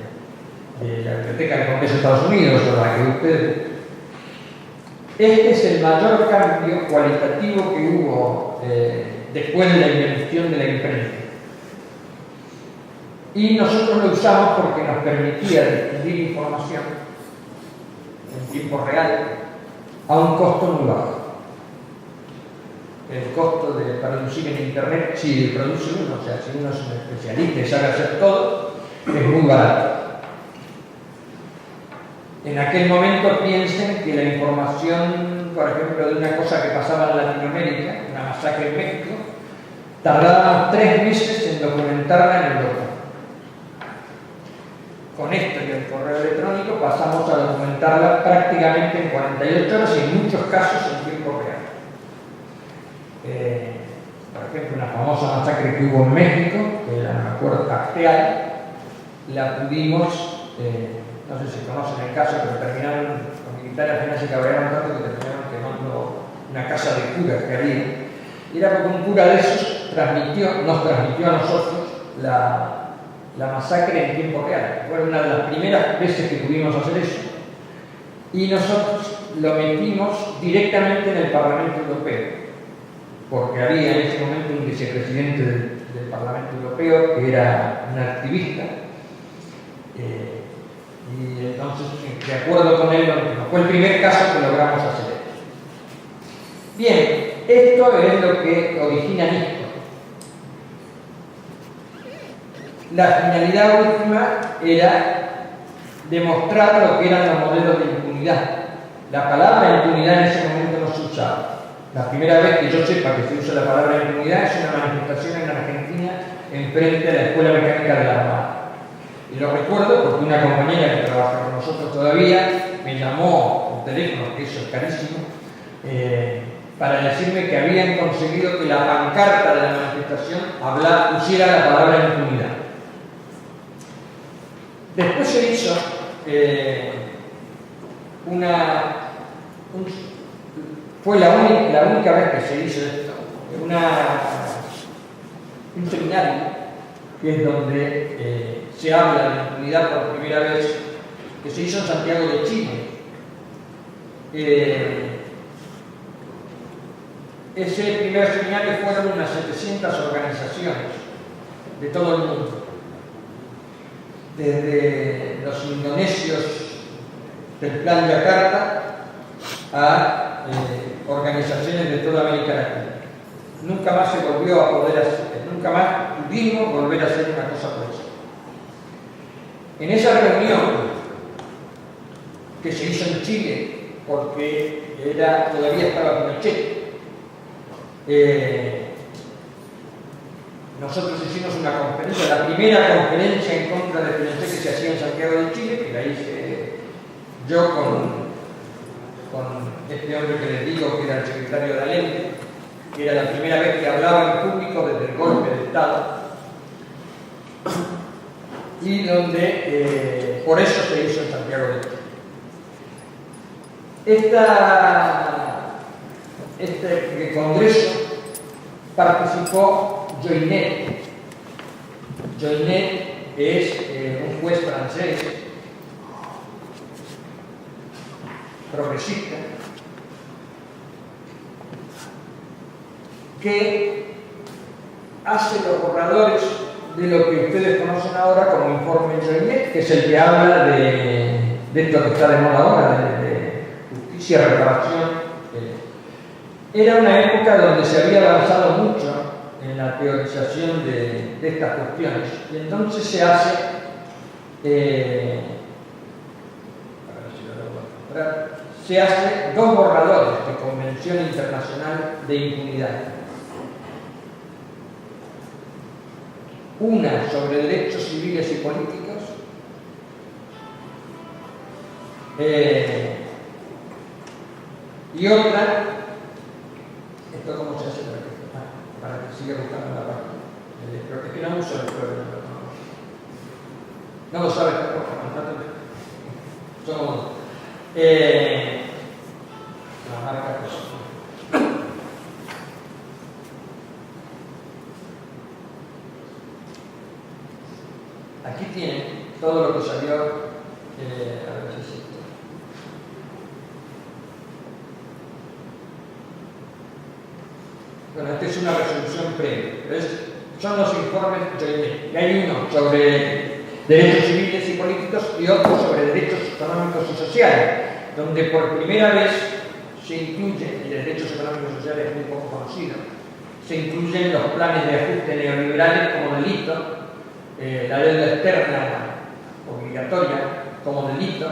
la Biblioteca del Congreso de Estados Unidos, o la que ustedes. Este es el mayor cambio cualitativo que hubo después de la invención de la imprenta. Y nosotros lo usamos porque nos permitía difundir información en tiempo real a un costo muy bajo. El costo de producir en Internet, si produce uno, o sea, si uno es un especialista y sabe hacer todo, es muy barato. En aquel momento piensen que la información, por ejemplo, de una cosa que pasaba en Latinoamérica, una masacre en México, tardábamos 3 meses en documentarla en Europa. Con esto y el correo electrónico pasamos a documentarla prácticamente en 48 horas y en muchos casos en tiempo real. Por ejemplo, una famosa masacre que hubo en México, que era, no me acuerdo, Acteal, la pudimos, no sé si conocen el caso, pero terminaron, los militares al final se cabrearon tanto que terminaron quemando una casa de curas que había. Y era porque un cura de esos nos transmitió a nosotros la masacre en tiempo real. Fue una de las primeras veces que pudimos hacer eso. Y nosotros lo metimos directamente en el Parlamento Europeo, porque había en ese momento un vicepresidente del Parlamento Europeo que era un activista. Y entonces, de acuerdo con él, fue el primer caso que logramos hacer esto. Bien, esto es lo que origina esto. La finalidad última era demostrar lo que eran los modelos de impunidad. La palabra impunidad en ese momento no se usaba. La primera vez que yo sepa que se usa la palabra impunidad es una manifestación en Argentina enfrente de la Escuela Mecánica de la Armada. Y lo recuerdo porque una compañera que trabaja con nosotros todavía me llamó por teléfono, que eso es carísimo, para decirme que habían conseguido que la pancarta de la manifestación pusiera la palabra impunidad. Después se hizo fue la única vez que se hizo esto, un seminario, que es donde se habla de la impunidad por primera vez, que se hizo en Santiago de Chile. Ese primer seminario fueron unas 700 organizaciones de todo el mundo, desde los indonesios del Plan Yakarta a organizaciones de toda América Latina. Nunca más se volvió a poder hacer, nunca más pudimos volver a hacer una cosa por eso. En esa reunión que se hizo en Chile, porque todavía estaba Pinochet, nosotros hicimos una conferencia, la primera conferencia en contra de Pinochet que se hacía en Santiago de Chile, que la hice yo con este hombre que les digo que era el secretario de Allende, que era la primera vez que hablaba en público desde el golpe de Estado, y donde por eso se hizo en Santiago de Chile. Este congreso participó Joinet. Joinet es un juez francés progresista que hace los borradores de lo que ustedes conocen ahora como informe Joinet, que es el que habla de esto que está de moda ahora, de justicia, reparación. Era una época donde se había avanzado mucho en la teorización de estas cuestiones, y entonces se hace dos borradores de Convención Internacional de Impunidad. Una sobre derechos civiles y políticos, y otra, ¿esto cómo se hace para que siga buscando la página? Es que no uso el programa. No lo sabes, somos la marca. Aquí tienen todo lo que salió, a ver si es esto. Bueno, esta es una resolución previa, son los informes, y hay uno sobre derechos civiles y políticos y otro sobre derechos económicos y sociales, donde por primera vez se incluye, el de derechos económicos y sociales es muy poco conocido, se incluyen los planes de ajuste neoliberales como delito, la deuda externa obligatoria como delito,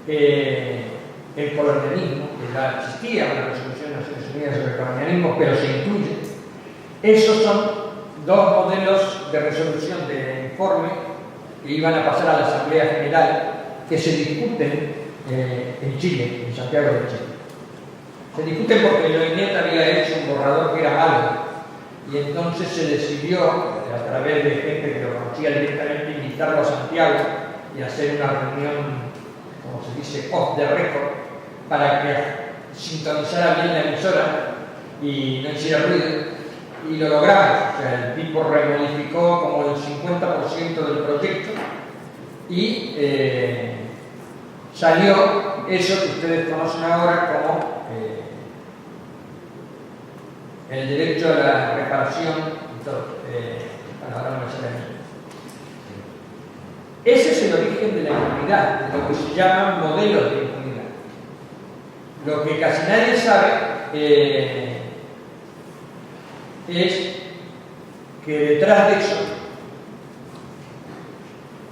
el colonialismo, que ya existía una resolución de Naciones Unidas sobre el colonialismo, pero se incluye. Esos son dos modelos de resolución de informe que iban a pasar a la Asamblea General, que se discuten en Chile, en Santiago de Chile. Se discuten porque el OINET había hecho un borrador que era malo, y entonces se decidió, a través de gente que lo conocía directamente, invitarlo a Santiago y hacer una reunión, como se dice, off the record, para que sintonizara bien la emisora y no hiciera ruido. Y lo logramos, o sea, el tipo remodificó como el 50% del proyecto y salió eso que ustedes conocen ahora como el derecho a la reparación y todo. Bueno, ahora no me sale bien. Ese es el origen de la impunidad, de lo que se llama modelos de impunidad. Lo que casi nadie sabe es que detrás de eso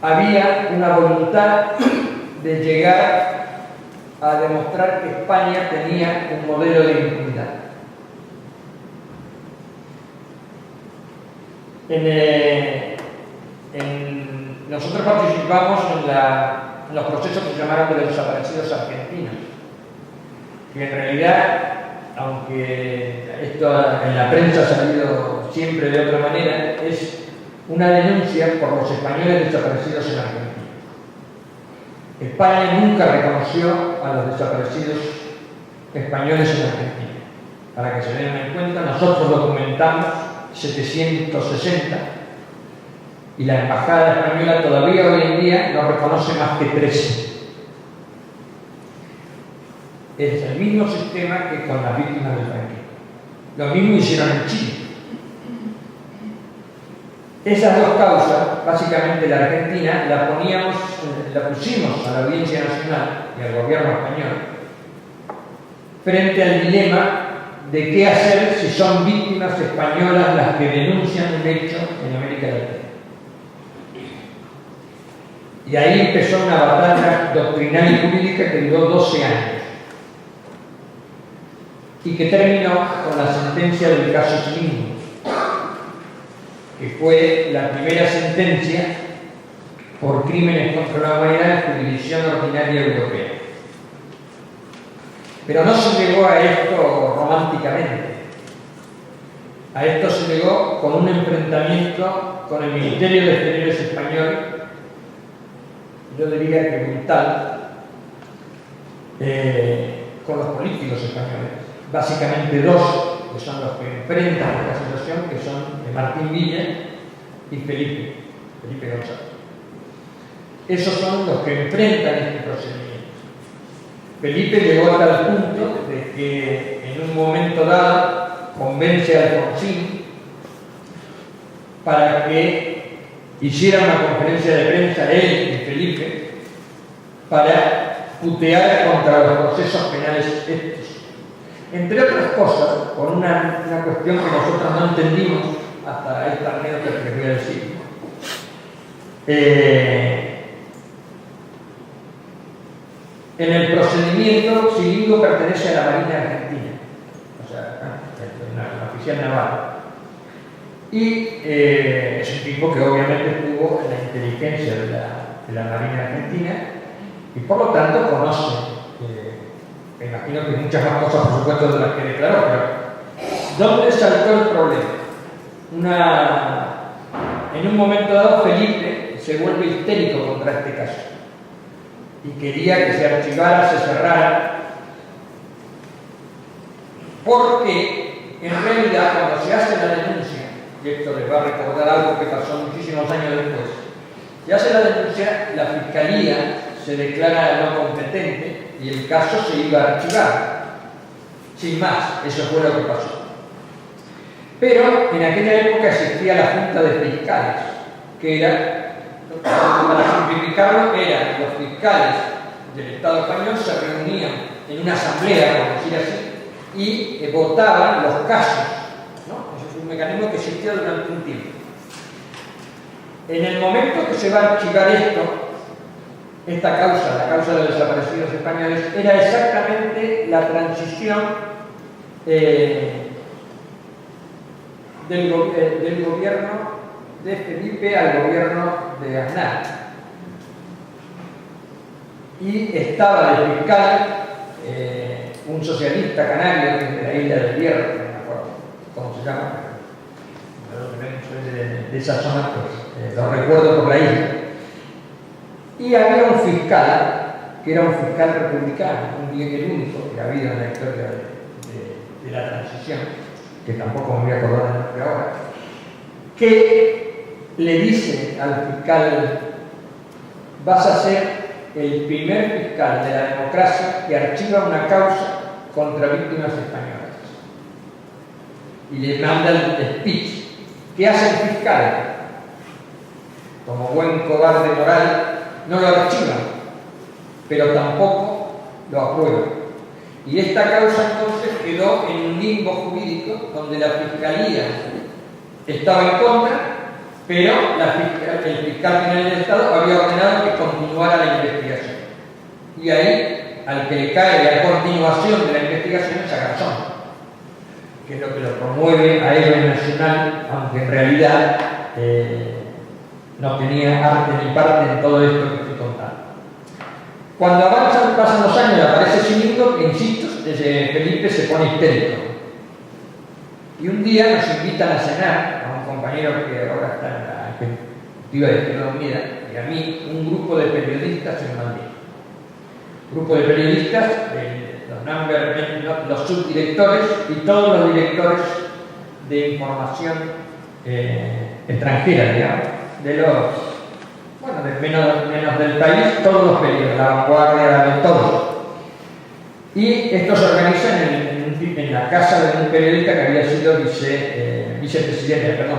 había una voluntad de llegar a demostrar que España tenía un modelo de impunidad. Nosotros participamos en los procesos que se llamaron de los desaparecidos argentinos, que en realidad, aunque esto en la prensa ha salido siempre de otra manera, es una denuncia por los españoles desaparecidos en Argentina. España nunca reconoció a los desaparecidos españoles en Argentina. Para que se den en cuenta, nosotros documentamos 760 y la embajada española todavía hoy en día no reconoce más que 13. Es el mismo sistema que con las víctimas del franquismo. Lo mismo hicieron en Chile. Esas dos causas, básicamente la Argentina, la pusimos a la Audiencia Nacional y al gobierno español frente al dilema de qué hacer si son víctimas españolas las que denuncian un hecho en América Latina. Y ahí empezó una batalla doctrinal y jurídica que duró 12 años y que terminó con la sentencia del caso Slim, que fue la primera sentencia por crímenes contra la humanidad en jurisdicción ordinaria europea. Pero no se llegó a esto románticamente. A esto se llegó con un enfrentamiento con el Ministerio de Exteriores español, yo diría que brutal, con los políticos españoles. Básicamente dos, que son los que enfrentan esta situación, que son Martín Villa y Felipe González. Esos son los que enfrentan este procedimiento. Felipe llegó hasta el punto de que en un momento dado convence a Alfonsín para que hiciera una conferencia de prensa él y Felipe para putear contra los procesos penales estos. Entre otras cosas, por una cuestión que nosotros no entendimos hasta esta anécdota que les voy a decir. En el procedimiento, Silingo pertenece a la Marina Argentina, o sea, una oficial naval. Y es un tipo que obviamente estuvo en la inteligencia de la Marina Argentina y por lo tanto conoce, me imagino que muchas más cosas por supuesto de las que declaró, pero ¿dónde saltó el problema? En un momento dado Felipe se vuelve histérico contra este caso y quería que se archivara, se cerrara, porque en realidad cuando se hace la denuncia, y esto les va a recordar algo que pasó muchísimos años después, Se hace la denuncia, la fiscalía se declara no competente y el caso se iba a archivar. Sin más, eso fue lo que pasó. Pero en aquella época existía la Junta de Fiscales, que era, para simplificarlo, eran los fiscales del Estado español se reunían en una asamblea, por decir así, y votaban los casos, ¿no? Ese es un mecanismo que existió durante un tiempo. En el momento que se va a archivar esta causa, la causa de los desaparecidos españoles, era exactamente la transición del gobierno de Felipe al gobierno de Aznar. Y estaba de fiscal un socialista canario de la isla del Hierro, no me acuerdo cómo se llama, de esa zona, pues lo recuerdo por la isla. Y había un fiscal, que era un fiscal republicano, el único que ha habido en la historia de la transición, que tampoco me voy a acordar del nombre ahora, que le dice al fiscal: vas a ser el primer fiscal de la democracia que archiva una causa contra víctimas españolas. Y le manda el speech. ¿Qué hace el fiscal? Como buen cobarde moral, no lo archiva, pero tampoco lo aprueba. Y esta causa entonces quedó en un limbo jurídico donde la fiscalía estaba en contra, pero el fiscal general del Estado había ordenado que continuara la investigación. Y ahí, al que le cae la continuación de la investigación es a Garzón, que es lo que lo promueve a héroe nacional, aunque en realidad no tenía arte ni parte en todo esto que estoy contando. Cuando pasan los años y aparece Cilindro, insisto, Felipe se pone histérico. Y un día nos invitan a cenar a un compañero que ahora está en la ejecutiva de Izquierda Unida y a mí, un grupo de periodistas en Madrid. Grupo de periodistas, los subdirectores y todos los directores de información extranjera, digamos, de los, bueno, menos del país, todos los periódicos, La Vanguardia, todos. Y esto se organiza en la casa de un periodista que había sido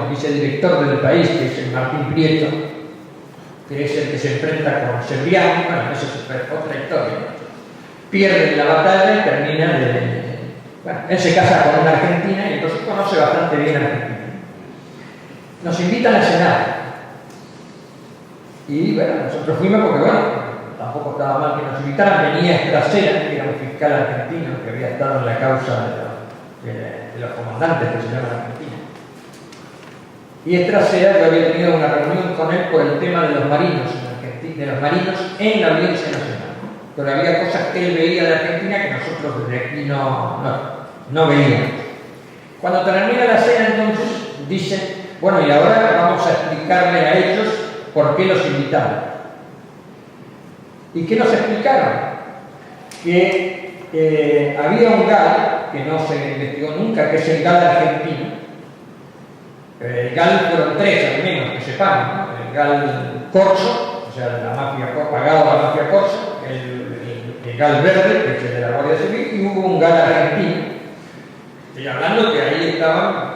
vicedirector del país, que es el Martín Prieto, que es el que se enfrenta con Cebrián. Bueno, eso es otra historia. Pierde la batalla y termina bueno, él se casa con una argentina y entonces conoce bastante bien a Argentina. Nos invitan a cenar. Y bueno, nosotros fuimos porque, bueno, tampoco estaba mal que nos invitaran. Venía Estracera, que era un fiscal argentino que había estado en la causa de los comandantes que se llaman Argentina. Y Estracera, yo había tenido una reunión con él por el tema de los marinos en Argentina, de los marinos en la Audiencia Nacional. Pero había cosas que él veía de Argentina que nosotros desde aquí no veíamos. Cuando termina la cena, entonces dicen: bueno, y ahora vamos a explicarle a ellos por qué los invitamos. ¿Y qué nos explicaron? Que había un GAL, que no se investigó nunca, que es el GAL argentino. El GAL fueron tres, al menos, que sepamos, ¿no? El GAL Corso, o sea, la mafia, pagado a la mafia Corso, el GAL Verde, que es el de la Guardia Civil, y hubo un GAL argentino. Estoy hablando que ahí estaban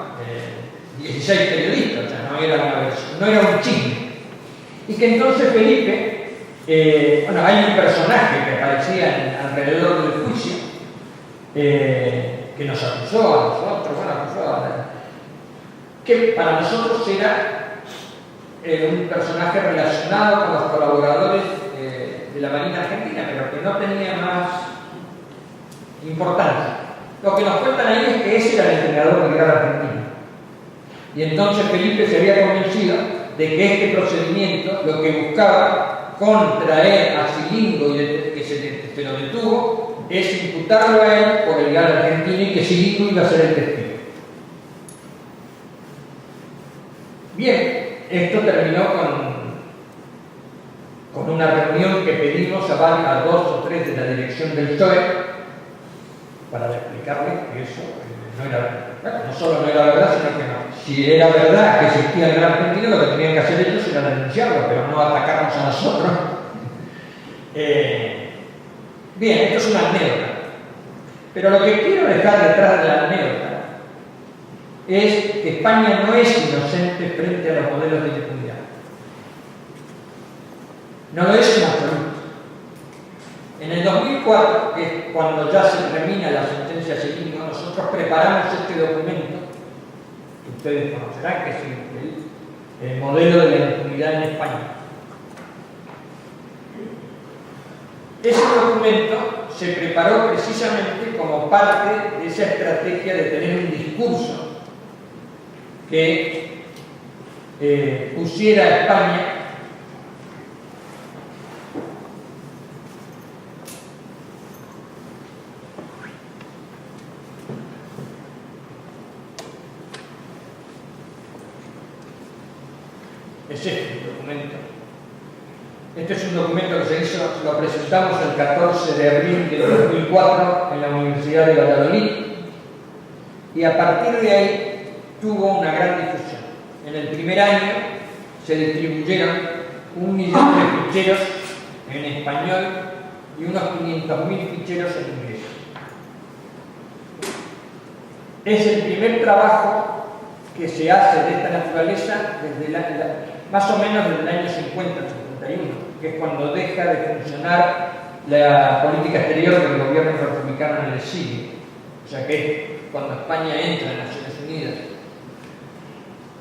16 periodistas, o sea, no era un chisme. Y que entonces Felipe, bueno, hay un personaje que aparecía alrededor del juicio, que nos acusó a nosotros, que para nosotros era un personaje relacionado con los colaboradores de la Marina Argentina, pero que no tenía más importancia. Lo que nos cuentan ahí es que ese era el entrenador del GAL argentino. Y entonces Felipe se había convencido de que este procedimiento lo que buscaba con traer a Cilindro y que se lo detuvo es imputarlo a él por el GAL argentino y que Cilindro iba a ser el testigo. Bien, esto terminó con una reunión que pedimos a 2 o 3 de la dirección del PSOE para explicarle que eso no era verdad. Bueno, no solo no era verdad, sino que si era verdad que existía el gran argentino, lo que tenían que hacer ellos era denunciarlo, pero no atacarnos a nosotros. Bien, esto es una anécdota. Pero lo que quiero dejar detrás de la anécdota es que España no es inocente frente a los modelos de impunidad. No lo es en absoluto. En el 2004, que es cuando ya se termina la sentencia Scilingo, nosotros preparamos este documento, que ustedes conocerán, que es el modelo de la impunidad en España. Ese documento se preparó precisamente como parte de esa estrategia de tener un discurso que pusiera a España es este documento. Este es un documento que se hizo, lo presentamos el 14 de abril de 2004 en la Universidad de Valladolid y a partir de ahí tuvo una gran difusión. En el primer año se distribuyeron 1 millón de ficheros en español y unos 500.000 ficheros en inglés. Es el primer trabajo que se hace de esta naturaleza desde más o menos desde el año 50-51, que es cuando deja de funcionar la política exterior del gobierno republicano en el exilio. O sea que es cuando España entra en Naciones Unidas.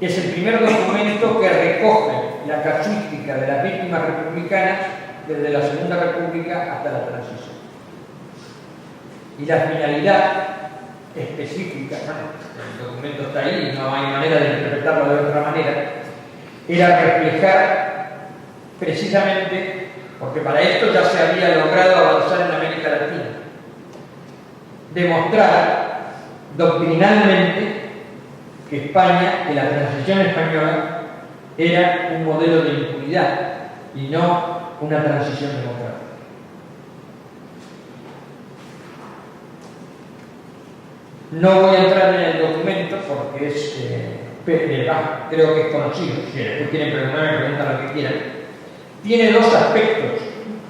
Es el primer documento que recoge la casuística de las víctimas republicanas desde la Segunda República hasta la transición. Y la finalidad específica, bueno, el documento está ahí, no hay manera de interpretarlo de otra manera, era reflejar precisamente, porque para esto ya se había logrado avanzar en América Latina, demostrar doctrinalmente que España, que la transición española era un modelo de impunidad y no una transición democrática. No voy a entrar en el documento porque es, creo que es conocido. Si después quieren preguntarme, preguntan lo que quieran. Tiene 2 aspectos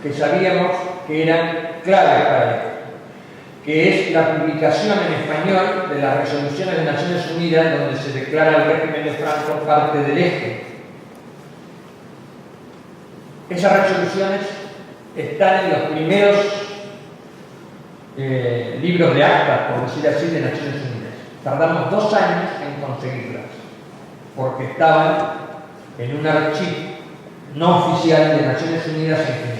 que sabíamos que eran claves para esto, que es la publicación en español de las resoluciones de Naciones Unidas donde se declara el régimen de Franco parte del eje. Esas resoluciones están en los primeros libros de actas, por decir así, de Naciones Unidas. Tardamos 2 años en conseguirlas, porque estaban en un archivo no oficial de Naciones Unidas en Ginebra.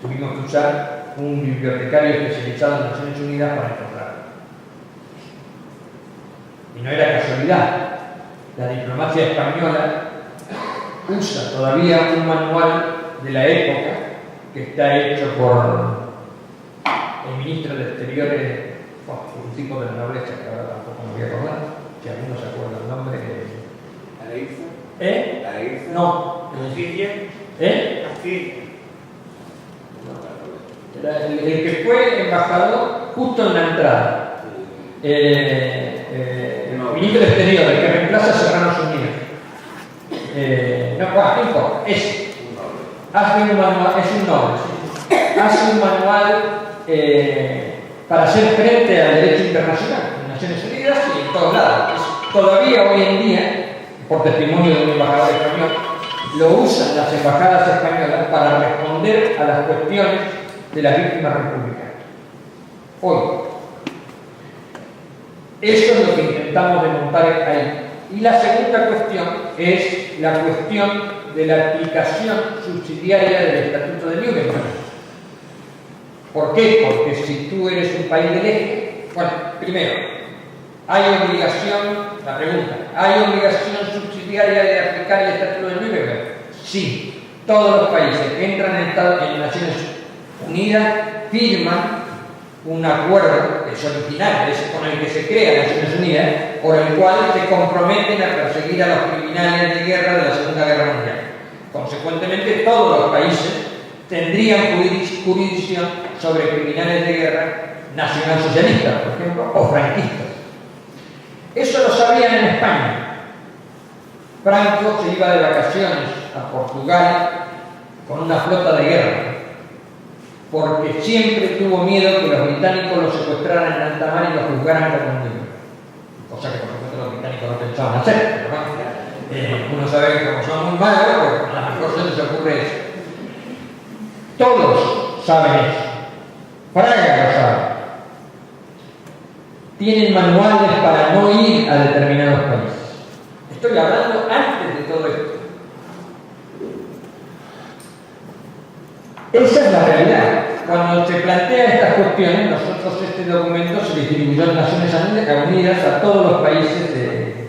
Tuvimos que usar un bibliotecario especializado en Naciones Unidas para encontrarlo. Y no era casualidad. La diplomacia española usa todavía un manual de la época que está hecho por el ministro de Exteriores, un tipo de la nobleza que ahora tampoco me voy a acordar, si alguno se acuerda el nombre.
¿Alaíza?
No. Era el que fue embajador justo en la entrada. El ministro de Exteriores, que reemplaza a Serrano Suñer. No importa, ese. Hace un manual, es un noble, sí. Hace un manual para hacer frente al derecho internacional en Naciones Unidas y en todos lados. Todavía hoy en día, por testimonio de un embajador español, lo usan las embajadas españolas para responder a las cuestiones de las víctimas republicanas. Hoy. Eso es lo que intentamos desmontar ahí. Y la segunda cuestión es la cuestión de la aplicación subsidiaria del Estatuto de Nuremberg. ¿Por qué? Porque si tú eres un país del eje, bueno, primero, ¿hay obligación, la pregunta, ¿hay obligación subsidiaria de aplicar el Estatuto de Nuremberg? Sí, todos los países que entran en Naciones Unidas firman un acuerdo, que es original, es con el que se crea Naciones Unidas, por el cual se comprometen a perseguir a los criminales de guerra de la Segunda Guerra Mundial. Consecuentemente, todos los países tendrían jurisdicción sobre criminales de guerra nacionalsocialistas, por ejemplo, o franquistas. Eso España. Franco se iba de vacaciones a Portugal con una flota de guerra, porque siempre tuvo miedo que los británicos lo secuestraran en alta mar y lo juzgaran como un demonio. Cosa que por supuesto los británicos no pensaban hacer, pero bueno, uno sabe que como son muy malos, pues a lo mejor se les ocurre eso. Todos saben eso. Fraga lo sabe. Tienen manuales para no ir a determinados países. Estoy hablando antes de todo esto. Esa es la realidad. Cuando se plantean estas cuestiones, nosotros este documento se distribuyó en Naciones Unidas a todos los países de...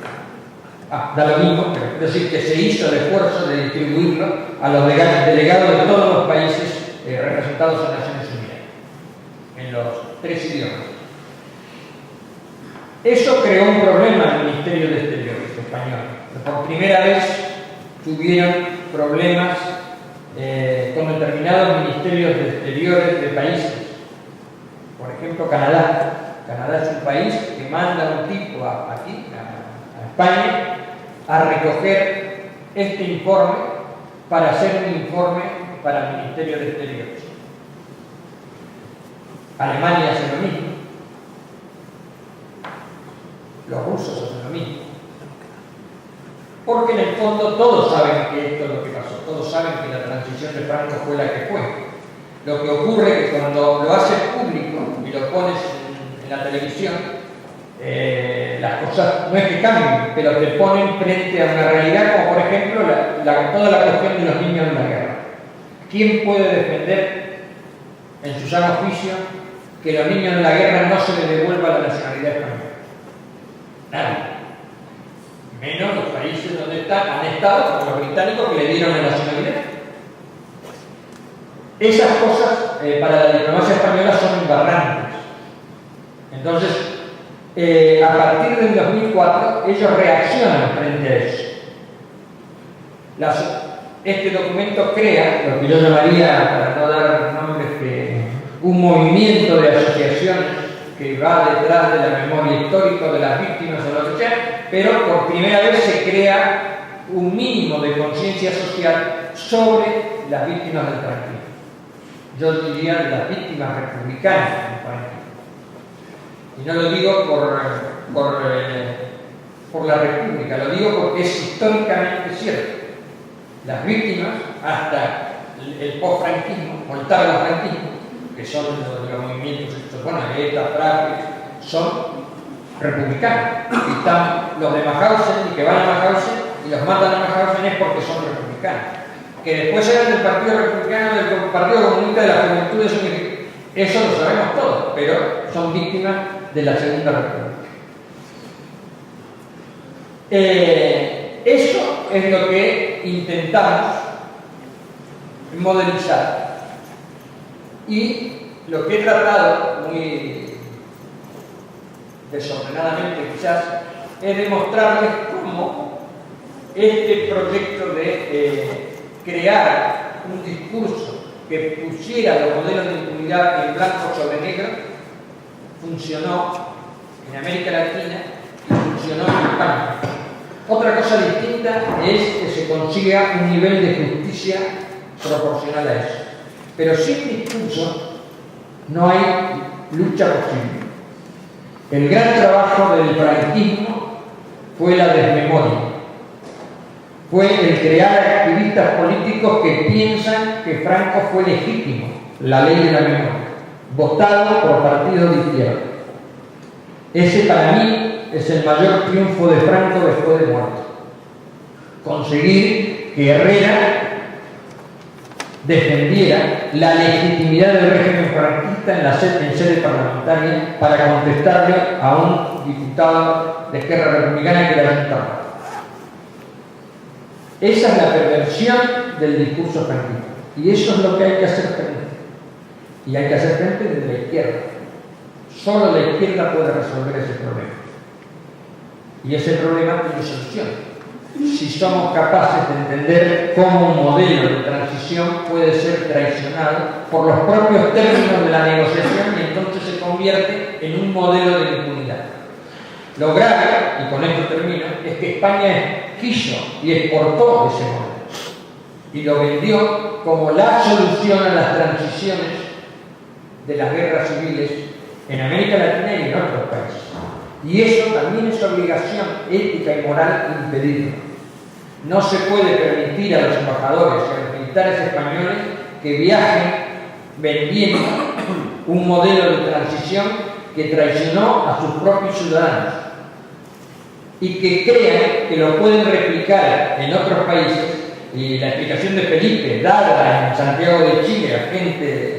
da lo mismo, pero es decir, que se hizo el esfuerzo de distribuirlo a los delegados de todos los países representados en Naciones Unidas, en los 3 idiomas. Eso creó un problema en el Ministerio de Exteriores español. Por primera vez tuvieron problemas con determinados ministerios de exteriores de países. Por ejemplo, Canadá. Canadá es un país que manda un tipo aquí, a España, a recoger este informe para hacer un informe para el Ministerio de Exteriores. Alemania hace lo mismo. Los rusos hacen lo mismo. Porque en el fondo todos saben que esto es lo que pasó, todos saben que la transición de Franco fue la que fue. Lo que ocurre es que cuando lo haces público y lo pones en la televisión, las cosas no es que cambien, pero te ponen frente a una realidad como por ejemplo toda la cuestión de los niños en la guerra. ¿Quién puede defender en su sano juicio que los niños en la guerra no se les devuelva la nacionalidad española? Nadie. Menos los países donde han estado, como los británicos que le dieron la nacionalidad. Esas cosas para la diplomacia española son embarrantes. Entonces, a partir del 2004, ellos reaccionan frente a eso. Este documento crea lo que yo llamaría, para no dar nombres, un movimiento de asociaciones que va detrás de la memoria histórica de las víctimas o lo que sea, pero por primera vez se crea un mínimo de conciencia social sobre las víctimas del franquismo. Yo diría las víctimas republicanas del franquismo. Y no lo digo por la República, lo digo porque es históricamente cierto. Las víctimas, hasta el post-franquismo o el tardo-franquismo, que son los movimientos, bueno, ETA, FRAPE, son republicanos. Y están los de Mauthausen y que van a Mauthausen y los matan a Mauthausen es porque son republicanos. Que después eran del Partido Republicano, del Partido Comunista, de las Juventudes, eso lo sabemos todos, pero son víctimas de la Segunda República. Eso es lo que intentamos modelizar. Y lo que he tratado, muy desordenadamente quizás, es demostrarles cómo este proyecto de crear un discurso que pusiera los modelos de impunidad en blanco sobre negro funcionó en América Latina y funcionó en España. Otra cosa distinta es que se consiga un nivel de justicia proporcional a eso. Pero sin discurso no hay lucha posible. El gran trabajo del franquismo fue la desmemoria. Fue el crear activistas políticos que piensan que Franco fue legítimo, la ley de la memoria, votado por partidos de izquierda. Ese para mí es el mayor triunfo de Franco después de muerto. Conseguir que Herrera defendiera la legitimidad del régimen franquista en sede parlamentaria para contestarle a un diputado de Esquerra Republicana que era diputado. Esa es la perversión del discurso franquista. Y eso es lo que hay que hacer frente. Y hay que hacer frente desde la izquierda. Solo la izquierda puede resolver ese problema. Y ese problema tiene solución. Si somos capaces de entender cómo un modelo de transición puede ser traicionado por los propios términos de la negociación y entonces se convierte en un modelo de impunidad. Lo grave pasa, y con esto termino, es que España quiso y exportó ese modelo y lo vendió como la solución a las transiciones de las guerras civiles en América Latina y en otros países. Y eso también es obligación ética y moral impedirlo. No se puede permitir a los embajadores y a los militares españoles que viajen vendiendo un modelo de transición que traicionó a sus propios ciudadanos y que crean que lo pueden replicar en otros países. Y la explicación de Felipe, dada en Santiago de Chile a gente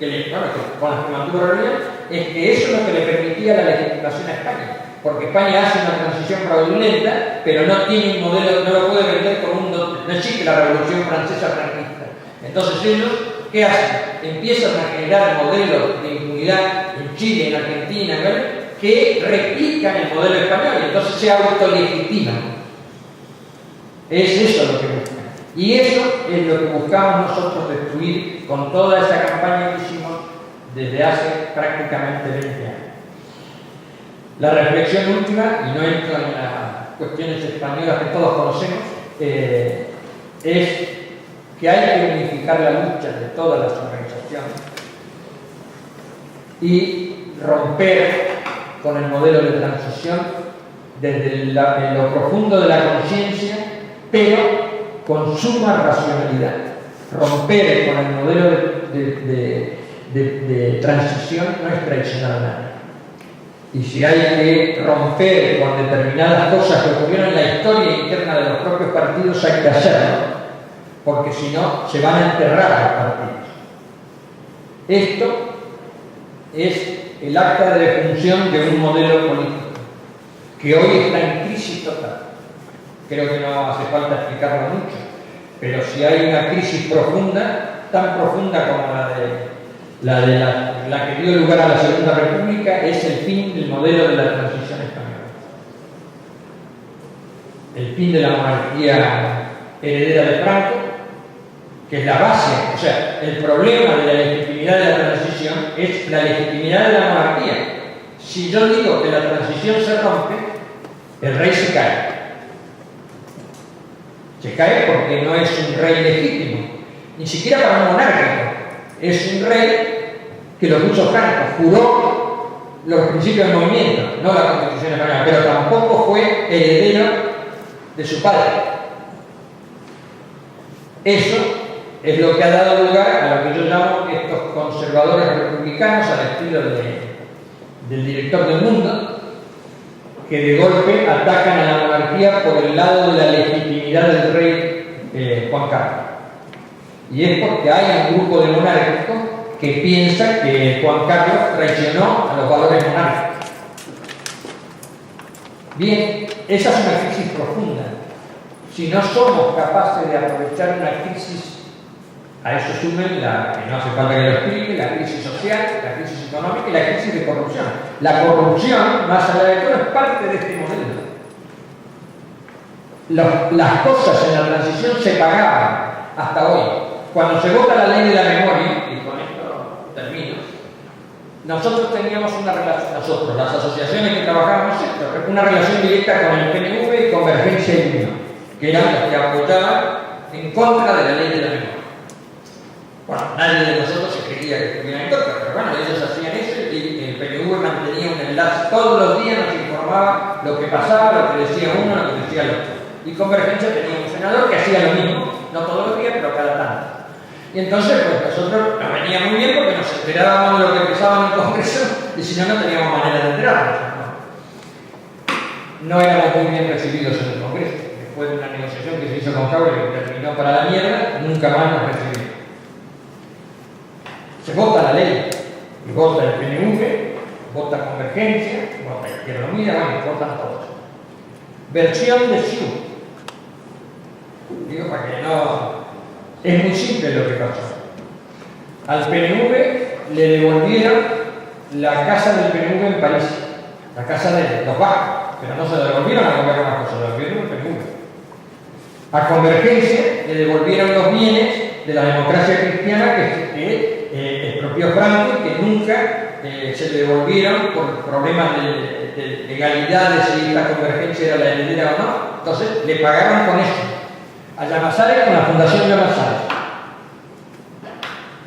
con la que mantuvo reunión, es que eso es lo que le permitía la legitimación a España, porque España hace una transición fraudulenta, pero no tiene un modelo, no lo puede vender con no existe la Revolución Francesa franquista. Entonces ellos, ¿qué hacen? Empiezan a generar modelos de impunidad en Chile, en Argentina, ¿no?, que replican el modelo español y entonces se autolegitiman. Es eso lo que buscan. Y eso es lo que buscamos nosotros destruir con toda esa campaña que hicimos desde hace prácticamente 20 años. La reflexión última, y no entro en las cuestiones españolas que todos conocemos, es que hay que unificar la lucha de todas las organizaciones y romper con el modelo de transición desde lo profundo de la conciencia, pero con suma racionalidad. Romper con el modelo de transición no es traicionar a nadie. Y si hay que romper con determinadas cosas que ocurrieron en la historia interna de los propios partidos, hay que hacerlo, porque si no, se van a enterrar los partidos. Esto es el acta de defunción de un modelo político que hoy está en crisis total. Creo que no hace falta explicarlo mucho, pero si hay una crisis profunda, tan profunda como la que dio lugar a la Segunda República, es el fin del modelo de la transición española. El fin de la monarquía heredera de Franco, que es la base, o sea, el problema de la legitimidad de la transición es la legitimidad de la monarquía. Si yo digo que la transición se rompe, el rey se cae. Se cae porque no es un rey legítimo, ni siquiera para un monárquico. Es un rey que lo puso Franco, juró los principios del movimiento, no la Constitución española, pero tampoco fue heredero de su padre. Eso es lo que ha dado lugar a lo que yo llamo estos conservadores republicanos al estilo del director del Mundo, que de golpe atacan a la monarquía por el lado de la legitimidad del rey Juan Carlos. Y es porque hay un grupo de monárquicos que piensa que Juan Carlos traicionó a los valores monárquicos. Bien, esa es una crisis profunda. Si no somos capaces de aprovechar una crisis, a eso sumen que no hace falta que lo explique, la crisis social, la crisis económica y la crisis de corrupción. La corrupción, más allá de todo, es parte de este modelo. Las cosas en la transición se pagaban hasta hoy. Cuando se vota la ley de la memoria, y con esto termino, nosotros teníamos una relación, las asociaciones que trabajábamos, una relación directa con el PNV y Convergencia y Unión, que eran los que apoyaban en contra de la ley de la memoria. Bueno, nadie de nosotros se quería que estuvieran en contra, pero bueno, ellos hacían eso y el PNV mantenía un enlace. Todos los días nos informaba lo que pasaba, lo que decía uno, lo que decía el otro. Y Convergencia tenía un senador que hacía lo mismo, no todos los días, pero cada tanto. Y entonces, pues nosotros nos venía muy bien porque nos enterábamos de lo que pasaba en el Congreso y si no, no teníamos manera de enterarnos. No éramos muy bien recibidos en el Congreso. Después de una negociación que se hizo con Caure que terminó para la mierda, nunca más nos recibieron. Se vota la ley, y vota el PNV, vota Convergencia, vota Izquierda Unida, bueno, votan todos. Versión de Siu. Digo para que no... Es muy simple lo que pasó. Al PNV le devolvieron la casa del PNV en París, la casa de los Bajos, pero no se la devolvieron a gobierno más cosas, se la devolvieron al PNV. A Convergencia le devolvieron los bienes de la democracia cristiana que expropió Franco y que nunca se le devolvieron por problemas de legalidad de si esta convergencia era la heredera o no. Entonces le pagaron con eso a Llamazares, con la Fundación Llamazares.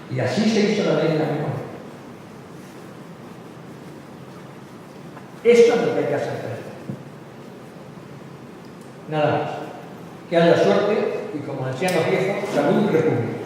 Y así se hizo la ley de la memoria. Esto es lo que hay que hacer. Nada más. Que haya suerte y, como decían los viejos, salud y república.